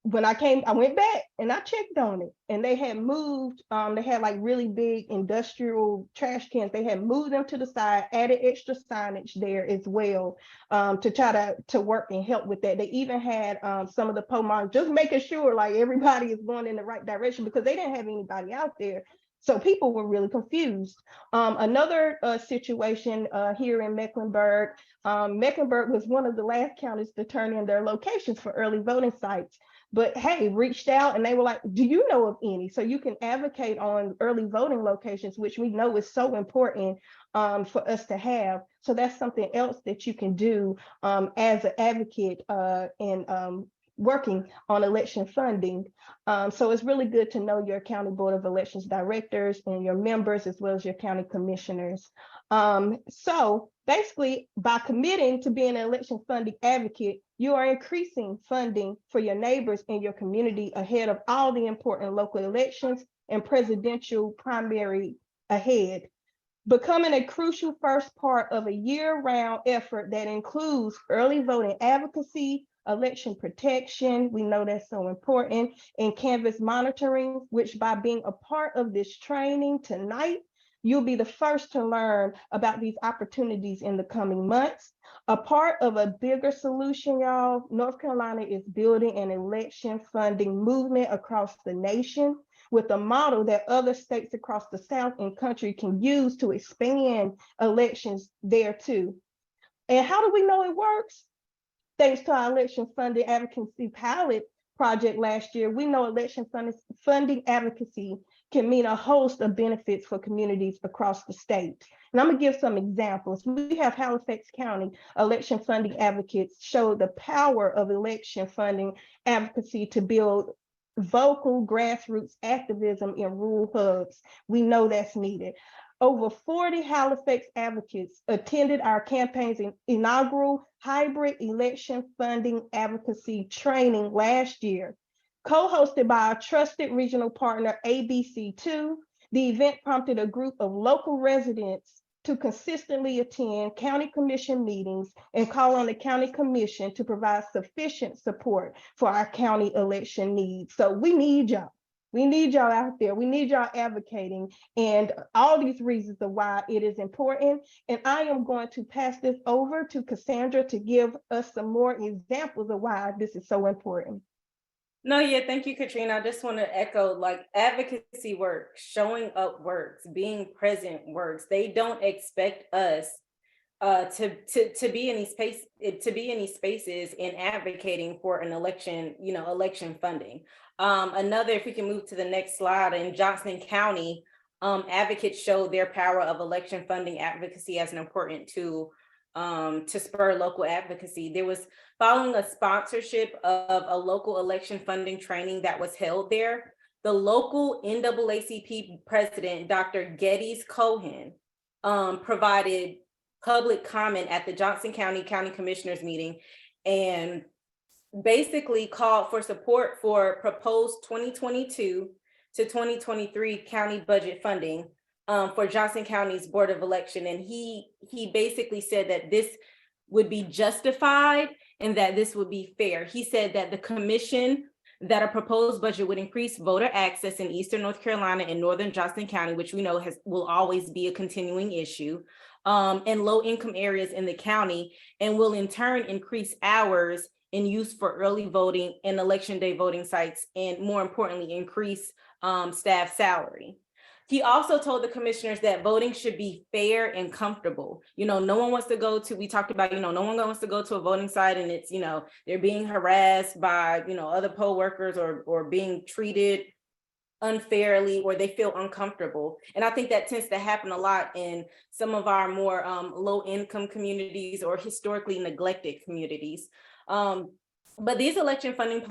When I went back and I checked on it, and they had moved, they had like really big industrial trash cans. They had moved them to the side, added extra signage there as well, to try to work and help with that. They even had some of the POMAR, just making sure like everybody is going in the right direction, because they didn't have anybody out there. So people were really confused. Another situation here in Mecklenburg, Mecklenburg was one of the last counties to turn in their locations for early voting sites. But hey, reached out and they were like, do you know of any? So you can advocate on early voting locations, which we know is so important for us to have. So that's something else that you can do as an advocate and working on election funding. So it's really good to know your county board of elections directors and your members, as well as your county commissioners. So basically, by committing to being an election funding advocate, you are increasing funding for your neighbors and your community ahead of all the important local elections and presidential primary ahead, becoming a crucial first part of a year-round effort that includes early voting advocacy, election protection, we know that's so important, and canvas monitoring, which by being a part of this training tonight, you'll be the first to learn about these opportunities in the coming months. A part of a bigger solution, y'all, North Carolina is building an election funding movement across the nation with a model that other states across the South and country can use to expand elections there too. And how do we know it works? Thanks to our election funding advocacy pilot project last year, we know election funding advocacy can mean a host of benefits for communities across the state. And I'm gonna give some examples. We have Halifax County election funding advocates show the power of election funding advocacy to build vocal grassroots activism in rural hubs. We know that's needed. Over 40 Halifax advocates attended our campaign's inaugural hybrid election funding advocacy training last year. Co-hosted by our trusted regional partner, ABC2, the event prompted a group of local residents to consistently attend county commission meetings and call on the county commission to provide sufficient support for our county election needs. So we need y'all. We need y'all out there. We need y'all advocating, and all these reasons of why it is important. And I am going to pass this over to Cassandra to give us some more examples of why this is so important. No, yeah, thank you, Katrina. I just want to echo, like, advocacy works, showing up works, being present works. They don't expect us to be in these spaces and advocating for an election, election funding. Another, if we can move to the next slide, in Johnson County, advocates showed their power of election funding advocacy as an important tool to spur local advocacy. There was, following a sponsorship of a local election funding training that was held there, the local NAACP president, Dr. Geddes Cohen, provided public comment at the Johnson County Commissioners meeting and basically called for support for proposed 2022 to 2023 county budget funding for Johnson County's Board of Election. And he basically said that this would be justified and that this would be fair. He said that the commission, that a proposed budget would increase voter access in Eastern North Carolina and Northern Johnson County, which we know will always be a continuing issue, and low-income areas in the county, and will in turn increase hours in use for early voting and election day voting sites, and more importantly, increase staff salary. He also told the commissioners that voting should be fair and comfortable. No one wants to go to, we talked about, no one wants to go to a voting site and it's, they're being harassed by, other poll workers or being treated unfairly, or they feel uncomfortable. And I think that tends to happen a lot in some of our more low income communities or historically neglected communities. But these election funding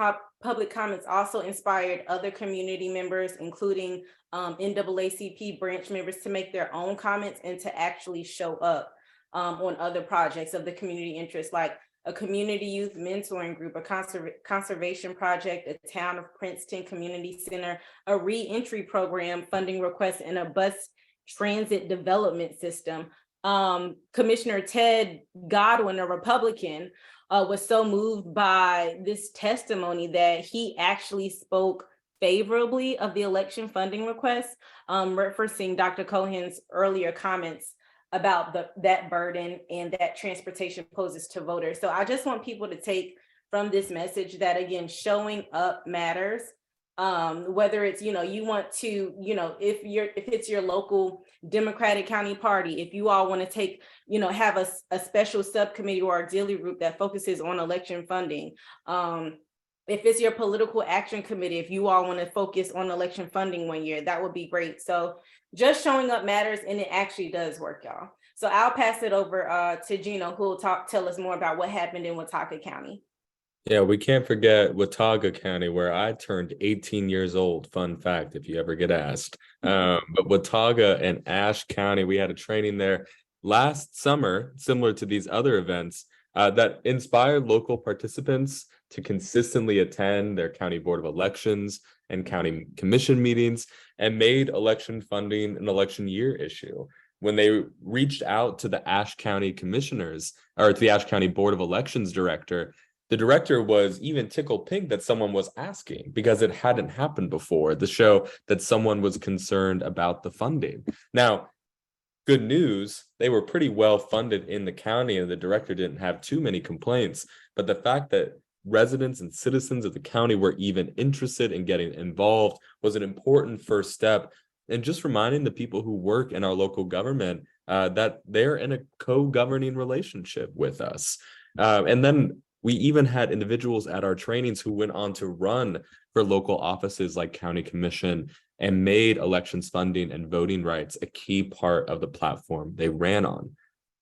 public comments also inspired other community members, including NAACP branch members, to make their own comments and to actually show up on other projects of the community interest. Like a community youth mentoring group, a conservation project, a Town of Princeton Community Center, a re-entry program, funding requests, and a bus transit development system. Commissioner Ted Godwin, a Republican, was so moved by this testimony that he actually spoke favorably of the election funding request, referencing Dr. Cohen's earlier comments about that burden and that transportation poses to voters. So I just want people to take from this message that, again, showing up matters. Whether it's, you want to, if it's your local Democratic County Party, if you all want to take, have a special subcommittee or auxiliary group that focuses on election funding. If it's your political action committee, if you all want to focus on election funding one year, that would be great. So just showing up matters, and it actually does work, y'all. So I'll pass it over to Gino, who will tell us more about what happened in Watauga County. Yeah, we can't forget Watauga County, where I turned 18 years old. Fun fact, if you ever get asked. But Watauga and Ashe County, we had a training there last summer, similar to these other events, that inspired local participants to consistently attend their county board of elections and county commission meetings, and made election funding an election year issue. When they reached out to the Ashe County commissioners, or to the Ashe County Board of Elections director, the director was even tickled pink that someone was asking, because it hadn't happened before, the show that someone was concerned about the funding. Now, good news, they were pretty well funded in the county, and the director didn't have too many complaints. But the fact that residents and citizens of the county were even interested in getting involved was an important first step. And just reminding the people who work in our local government that they're in a co-governing relationship with us. And then we even had individuals at our trainings who went on to run for local offices like county commission, and made elections funding and voting rights a key part of the platform they ran on.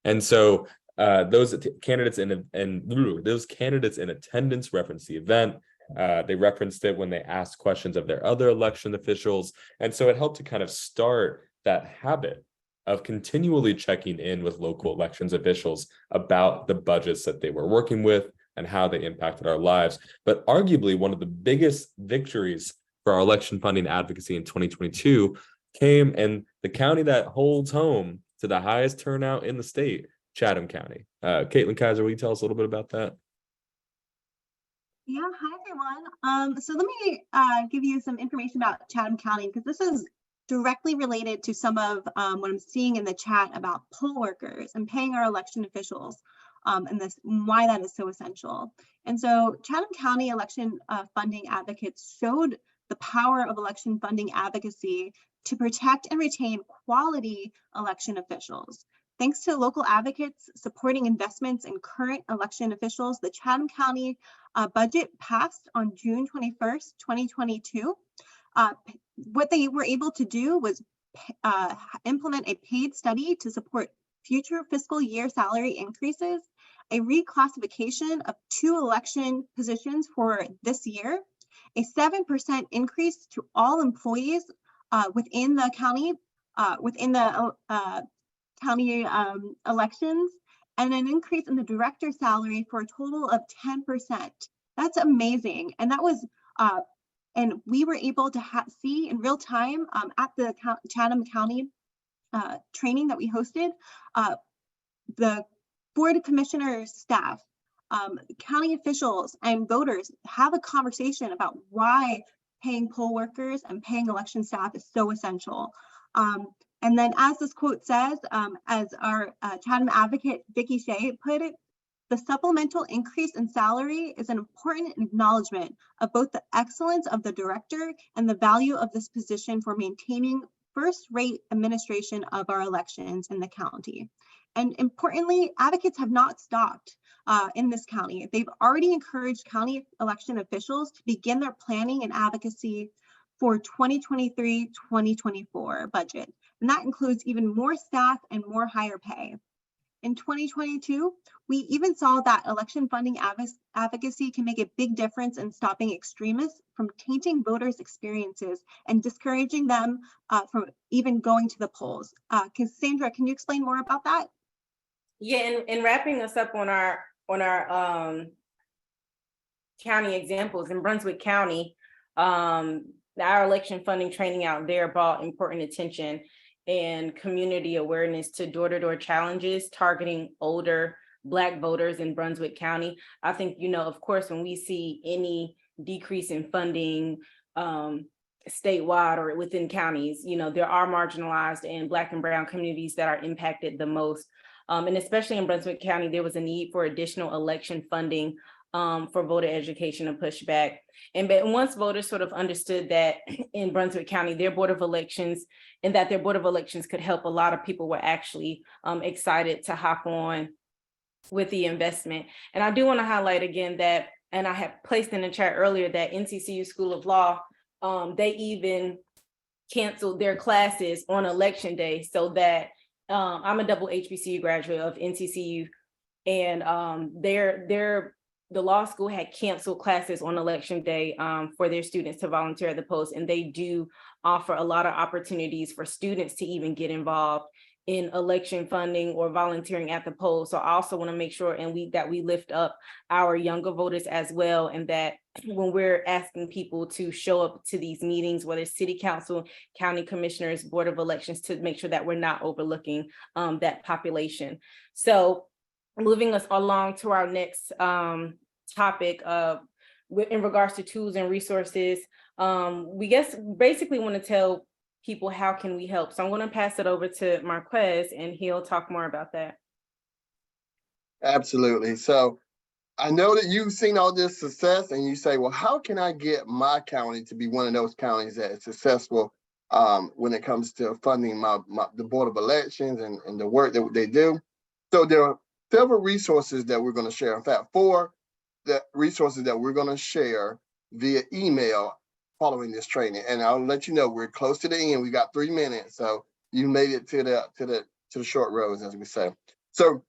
And so those candidates in attendance referenced the event. They referenced it when they asked questions of their other election officials. And so it helped to kind of start that habit of continually checking in with local elections officials about the budgets that they were working with and how they impacted our lives. But arguably, one of the biggest victories for our election funding advocacy in 2022 came in the county that holds home to the highest turnout in the state, Chatham County. Caitlin Kaiser, will you tell us a little bit about that? Yeah, hi everyone. So let me give you some information about Chatham County, because this is directly related to some of what I'm seeing in the chat about poll workers and paying our election officials, and why that is so essential. And so Chatham County election funding advocates showed the power of election funding advocacy to protect and retain quality election officials. Thanks to local advocates supporting investments in current election officials, the Chatham County budget passed on June 21st, 2022. What they were able to do was implement a paid study to support future fiscal year salary increases, a reclassification of 2 election positions for this year, a 7% increase to all employees within the county, county elections, and an increase in the director's salary for a total of 10%. That's amazing. And that was, and we were able to see in real time at the Chatham County training that we hosted, the Board of Commissioners staff, county officials and voters have a conversation about why paying poll workers and paying election staff is so essential. And then, as this quote says, as our Chatham advocate Vicki Shea put it, the supplemental increase in salary is an important acknowledgement of both the excellence of the director and the value of this position for maintaining first-rate administration of our elections in the county. And importantly, advocates have not stopped in this county. They've already encouraged county election officials to begin their planning and advocacy for 2023-2024 budget. And that includes even more staff and more higher pay. In 2022, we even saw that election funding advocacy can make a big difference in stopping extremists from tainting voters' experiences and discouraging them from even going to the polls. Cassandra, can you explain more about that? Yeah, and wrapping us up on our on our county examples in Brunswick County, our election funding training out there brought important attention and community awareness to door-to-door challenges targeting older Black voters in Brunswick County. I think, you know, of course, when we see any decrease in funding statewide or within counties, you know, there are marginalized and Black and brown communities that are impacted the most. And especially in Brunswick County, there was a need for additional election funding for voter education and pushback. But once voters sort of understood that in Brunswick County, their Board of Elections, and that their Board of Elections could help, a lot of people were actually excited to hop on with the investment. And I do want to highlight again that, and I have placed in the chat earlier, that NCCU School of Law, they even canceled their classes on election day, so that I'm a double HBCU graduate of NCCU, and the law school had canceled classes on election day for their students to volunteer at the post. And they do offer a lot of opportunities for students to even get involved in election funding or volunteering at the polls. So I also want to make sure that we lift up our younger voters as well, and that when we're asking people to show up to these meetings, whether it's city council, county commissioners, Board of Elections, to make sure that we're not overlooking that population. So moving us along to our next topic in regards to tools and resources, we basically want to tell people, how can we help? So I'm going to pass it over to Marquez, and he'll talk more about that. Absolutely. So I know that you've seen all this success and you say, well, how can I get my county to be one of those counties that is successful when it comes to funding the Board of Elections and the work that they do? So there are several resources that we're going to share. In fact, 4 resources that we're going to share via email following this training. And I'll let you know, we're close to the end. We got 3 minutes. So you made it to the short roads, as we say. So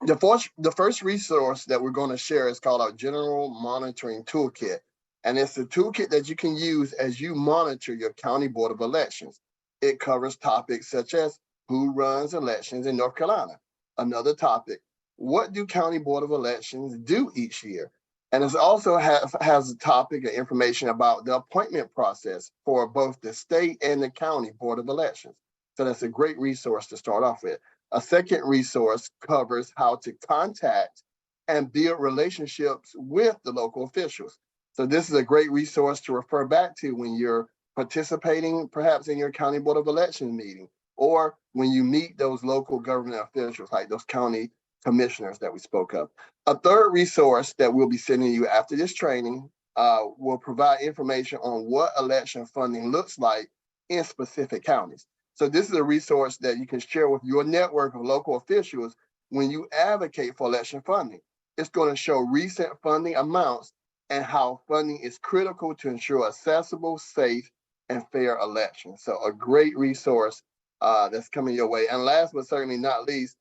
the first resource that we're going to share is called our General Monitoring Toolkit. And it's a toolkit that you can use as you monitor your county Board of Elections. It covers topics such as who runs elections in North Carolina. Another topic, what do county Board of Elections do each year? And it also has a topic of information about the appointment process for both the state and the county Board of Elections. So that's a great resource to start off with. A second resource covers how to contact and build relationships with the local officials. So this is a great resource to refer back to when you're participating perhaps in your county Board of Elections meeting, or when you meet those local government officials, like those county commissioners that we spoke of. A third resource that we'll be sending you after this training will provide information on what election funding looks like in specific counties. So this is a resource that you can share with your network of local officials when you advocate for election funding. It's going to show recent funding amounts and how funding is critical to ensure accessible, safe, and fair elections. So a great resource that's coming your way. And last but certainly not least,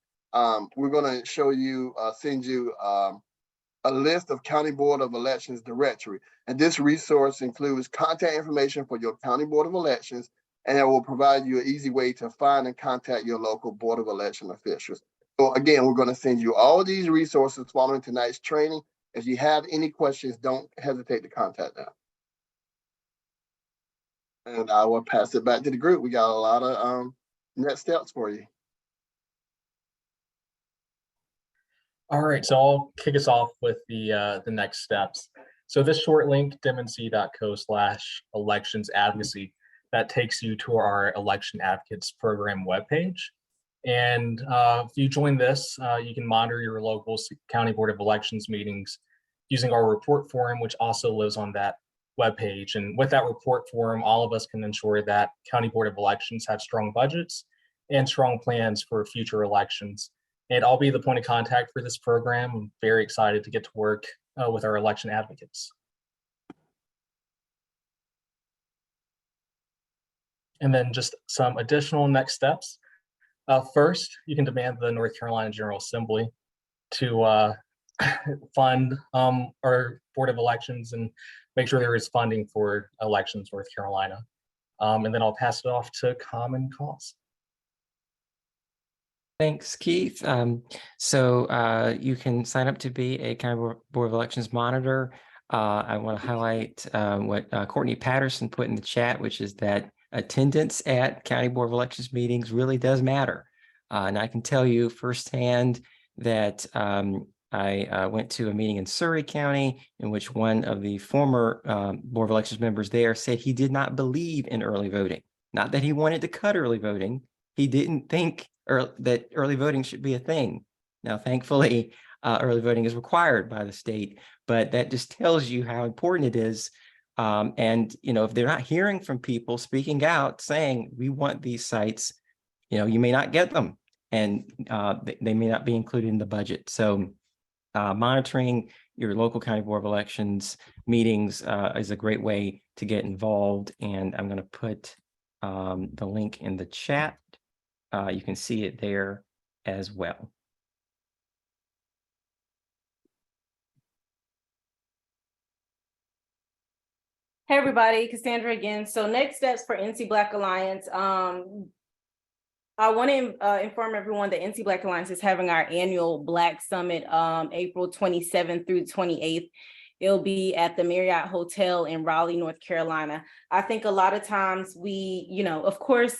we're going to send you a list of County Board of Elections directory. And this resource includes contact information for your County Board of Elections, and it will provide you an easy way to find and contact your local Board of Election officials. So again, we're going to send you all these resources following tonight's training. If you have any questions, don't hesitate to contact them. And I will pass it back to the group. We got a lot of next steps for you. All right, so I'll kick us off with the next steps. So this short link, dimnc.co/elections advocacy, that takes you to our Election Advocates Program webpage. And if you join this, you can monitor your local County Board of Elections meetings using our report form, which also lives on that webpage. And with that report form, all of us can ensure that County Board of Elections have strong budgets and strong plans for future elections. And I'll be the point of contact for this program. I'm very excited to get to work with our election advocates. And then just some additional next steps. First, you can demand the North Carolina General Assembly to fund our Board of Elections and make sure there is funding for elections North Carolina. And then I'll pass it off to Common Cause. Thanks, Keith. You can sign up to be a County Board of Elections monitor. I want to highlight what Courtney Patterson put in the chat, which is that attendance at County Board of Elections meetings really does matter. And I can tell you firsthand that I went to a meeting in Surrey County in which one of the former Board of Elections members there said he did not believe in early voting. Not that he wanted to cut early voting. He didn't think that early voting should be a thing. Now, thankfully, early voting is required by the state, but that just tells you how important it is. And, if they're not hearing from people speaking out saying, we want these sites, you may not get them, and they may not be included in the budget. So monitoring your local County Board of Elections meetings is a great way to get involved. And I'm going to put the link in the chat. You can see it there as well. Hey everybody, Cassandra again. So next steps for NC Black Alliance. I want to inform everyone that NC Black Alliance is having our annual Black Summit April 27th through 28th. It'll be at the Marriott Hotel in Raleigh, North Carolina. I think a lot of times we, of course,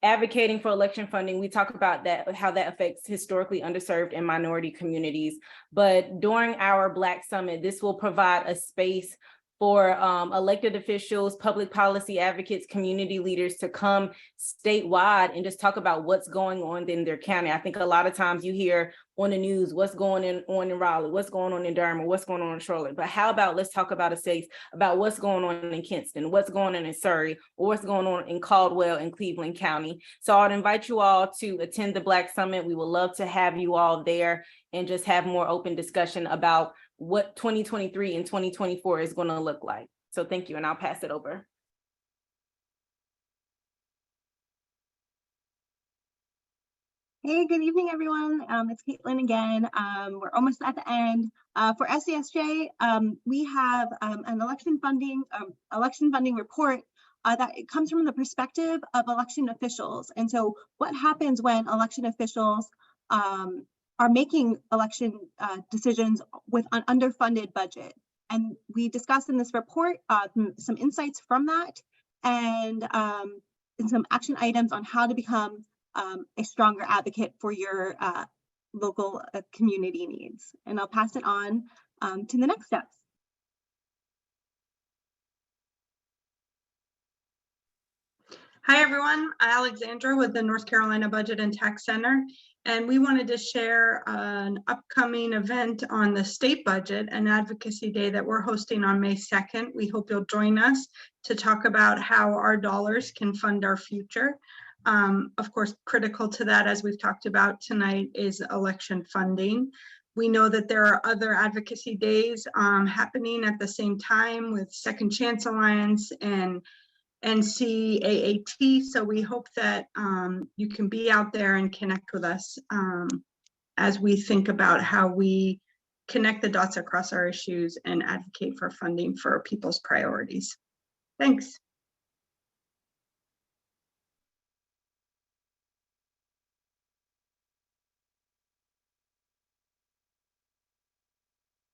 advocating for election funding, we talk about that, how that affects historically underserved and minority communities. But during our Black Summit, this will provide a space for elected officials, public policy advocates, community leaders to come statewide and just talk about what's going on in their county. I think a lot of times you hear on the news what's going on in Raleigh, what's going on in Durham, or what's going on in Charlotte. But how about let's talk about a state, about what's going on in Kinston, what's going on in Surrey, or what's going on in Caldwell and Cleveland County. So I'd invite you all to attend the Black Summit. We would love to have you all there and just have more open discussion about what 2023 and 2024 is going to look like. So thank you, and I'll pass it over. Hey, good evening, everyone. It's Caitlin again. We're almost at the end. For SCSJ, we have an election funding report that it comes from the perspective of election officials. And so what happens when election officials are making election decisions with an underfunded budget? And we discussed in this report some insights from that and some action items on how to become a stronger advocate for your local community needs. And I'll pass it on to the next steps. Hi, everyone. I'm Alexandra with the North Carolina Budget and Tax Center. And we wanted to share an upcoming event on the state budget, an advocacy day that we're hosting on May 2nd. We hope you'll join us to talk about how our dollars can fund our future. Of course, critical to that, as we've talked about tonight, is election funding. We know that there are other advocacy days happening at the same time with Second Chance Alliance and NCAAT. So we hope that you can be out there and connect with us as we think about how we connect the dots across our issues and advocate for funding for people's priorities. Thanks.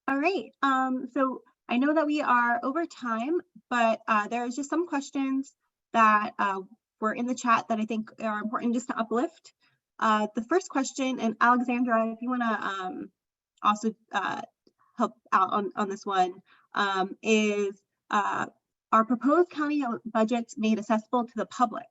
All right, so I know that we are over time, but there's just some questions that were in the chat that I think are important just to uplift. The first question, and Alexandra, if you want to also help out on this one, is are proposed county budgets made accessible to the public?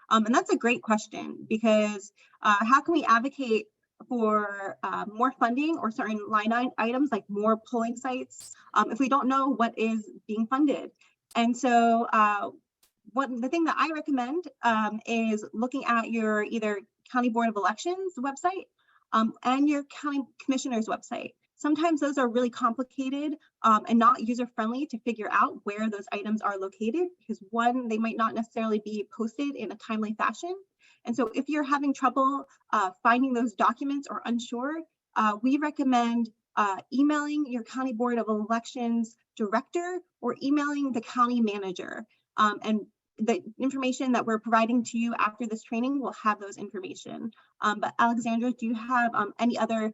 And that's a great question, because how can we advocate for more funding or certain line items like more polling sites if we don't know what is being funded? And so the thing that I recommend is looking at your either County Board of Elections website and your county commissioner's website. Sometimes those are really complicated and not user-friendly to figure out where those items are located, because one, they might not necessarily be posted in a timely fashion. And so if you're having trouble finding those documents or unsure, we recommend emailing your County Board of Elections director or emailing the county manager. And the information that we're providing to you after this training will have those information. But Alexandra, do you have any other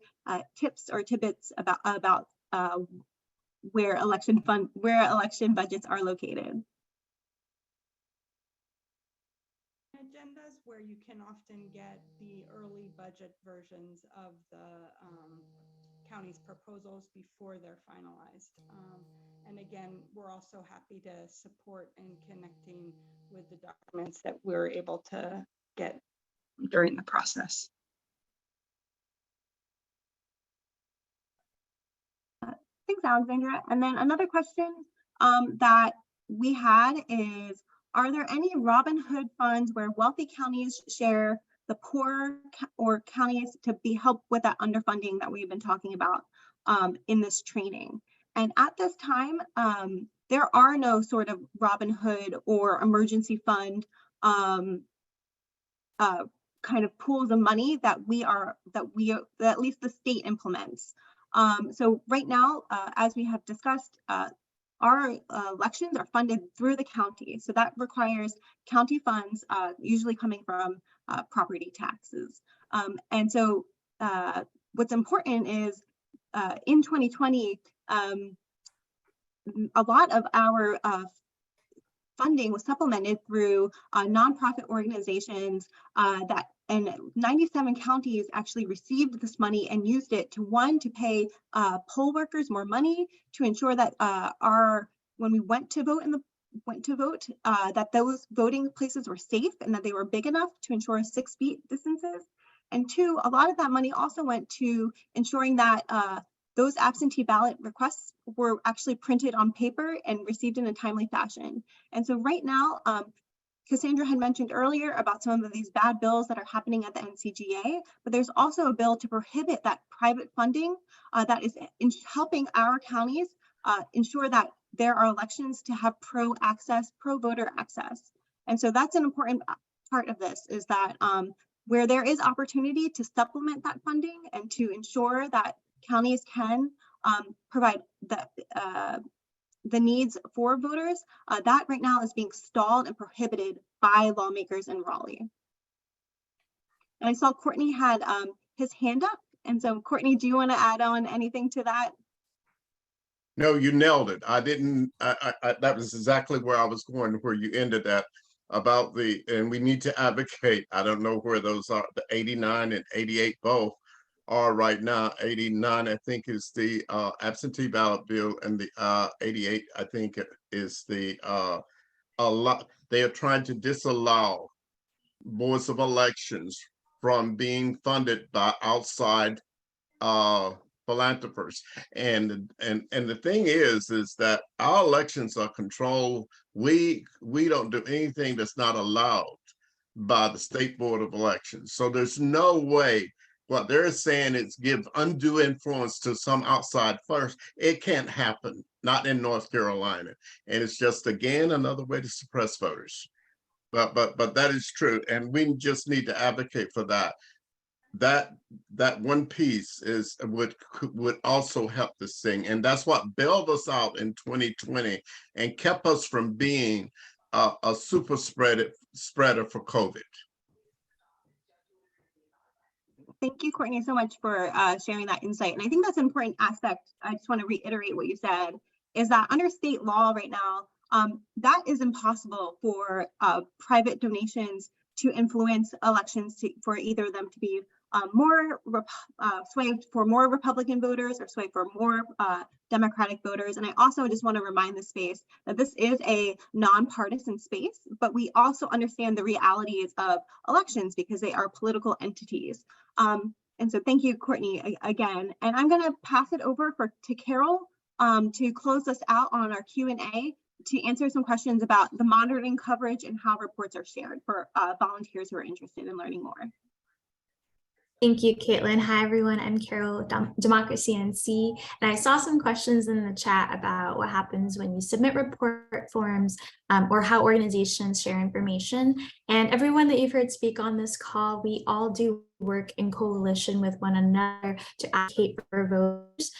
tips or tidbits about where election budgets are located? Agendas where you can often get the early budget versions of the county's proposals before they're finalized. And again, we're also happy to support in connecting with the documents that we're able to get during the process. Thanks, Alexandra. And then another question that we had is, are there any Robin Hood funds where wealthy counties share the poor or counties to be helped with that underfunding that we've been talking about in this training? And at this time, there are no sort of Robin Hood or emergency fund kind of pools of money that at least the state implements. So right now, as we have discussed, our elections are funded through the county. So that requires county funds, usually coming from property taxes. And so what's important is in 2020, a lot of our funding was supplemented through nonprofit organizations and 97 counties actually received this money and used it to pay poll workers more money to ensure that when we went to vote that those voting places were safe and that they were big enough to ensure 6 feet distances. And two, a lot of that money also went to ensuring that those absentee ballot requests were actually printed on paper and received in a timely fashion. And so right now, Cassandra had mentioned earlier about some of these bad bills that are happening at the NCGA, but there's also a bill to prohibit that private funding that is helping our counties ensure that there are elections to have pro-voter access. And so that's an important part of this, is that where there is opportunity to supplement that funding and to ensure that counties can provide the needs for voters, that right now is being stalled and prohibited by lawmakers in Raleigh. And I saw Courtney had his hand up. And so Courtney, do you want to add on anything to that? No, you nailed it. I didn't, that was exactly where I was going, where you ended at about and we need to advocate. I don't know where those are, the 89 and 88 both are right now. 89, I think, is the absentee ballot bill, and the 88, I think, is the they are trying to disallow boards of elections from being funded by outside philanthropists. And the thing is that our elections are controlled. We don't do anything that's not allowed by the State Board of Elections. So there's no way. What they're saying is give undue influence to some outside force. It can't happen, not in North Carolina. And it's just, again, another way to suppress voters. But that is true. And we just need to advocate for that. That one piece would also help this thing. And that's what bailed us out in 2020 and kept us from being a super spreader for COVID. Thank you, Courtney, so much for sharing that insight. And I think that's an important aspect. I just want to reiterate what you said, is that under state law right now, that is impossible for private donations to influence elections for either of them to be more swayed for more Republican voters or swayed for more Democratic voters. And I also just want to remind the space that this is a nonpartisan space, but we also understand the realities of elections because they are political entities. And so thank you, Courtney, again. And I'm going to pass it over to Carol to close us out on our Q&A to answer some questions about the monitoring coverage and how reports are shared for volunteers who are interested in learning more. Thank you, Caitlin. Hi, everyone. I'm Carol, Democracy NC, and I saw some questions in the chat about what happens when you submit report forms or how organizations share information. And everyone that you've heard speak on this call, we all do work in coalition with one another to advocate for voters.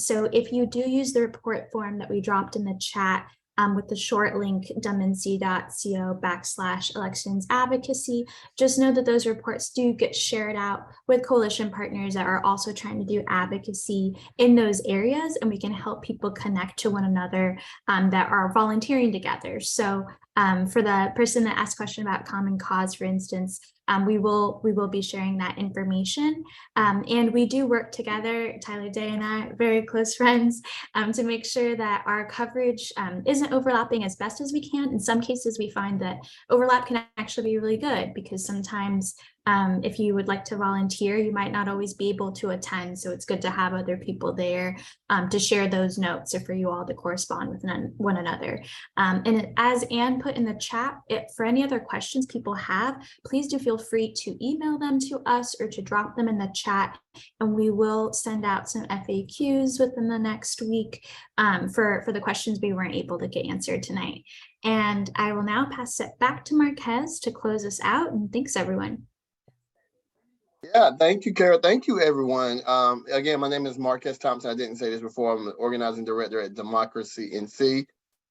So if you do use the report form that we dropped in the chat, with the short link wmnc.co/elections advocacy. Just know that those reports do get shared out with coalition partners that are also trying to do advocacy in those areas, and we can help people connect to one another that are volunteering together. So for the person that asked a question about Common Cause, for instance, we will be sharing that information. And we do work together, Tyler Day and I, very close friends, to make sure that our coverage isn't overlapping as best as we can. In some cases, we find that overlap can actually be really good, because sometimes if you would like to volunteer, you might not always be able to attend. So it's good to have other people there to share those notes, or for you all to correspond with one another. And as Anne put in the chat, for any other questions people have, please do feel free to email them to us or to drop them in the chat, and we will send out some FAQs within the next week for the questions we weren't able to get answered tonight. And I will now pass it back to Marquez to close us out, and thanks everyone. Yeah, thank you, Carol. Thank you, everyone. Again, my name is Marquez Thompson. I didn't say this before. I'm the organizing director at Democracy NC.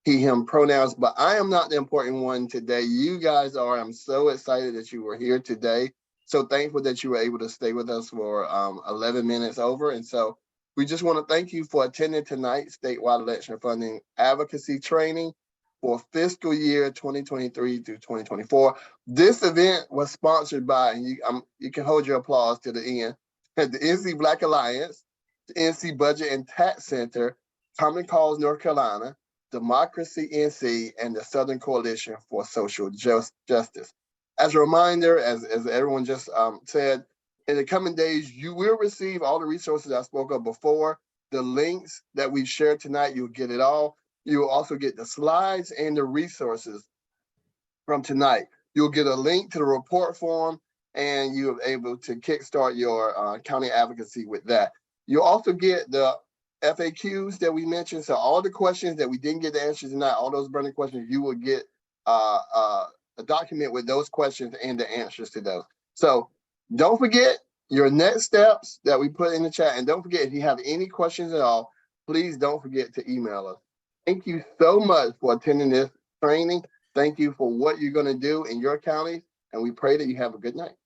He, him pronouns, but I am not the important one today. You guys are. I'm so excited that you were here today. So thankful that you were able to stay with us for 11 minutes over. And so we just want to thank you for attending tonight's statewide election funding advocacy training for fiscal year 2023 through 2024. This event was sponsored by, and you can hold your applause to the end, the NC Black Alliance, the NC Budget and Tax Center, Common Cause North Carolina, Democracy NC, and the Southern Coalition for Social Justice. As a reminder, as everyone just said, in the coming days, you will receive all the resources I spoke of before. The links that we shared tonight, you'll get it all. You will also get the slides and the resources from tonight. You'll get a link to the report form, and you're able to kickstart your county advocacy with that. You'll also get the FAQs that we mentioned. So all the questions that we didn't get the answers tonight, all those burning questions, you will get a document with those questions and the answers to those. So don't forget your next steps that we put in the chat. And don't forget, if you have any questions at all, please don't forget to email us. Thank you so much for attending this training. Thank you for what you're going to do in your county. And we pray that you have a good night.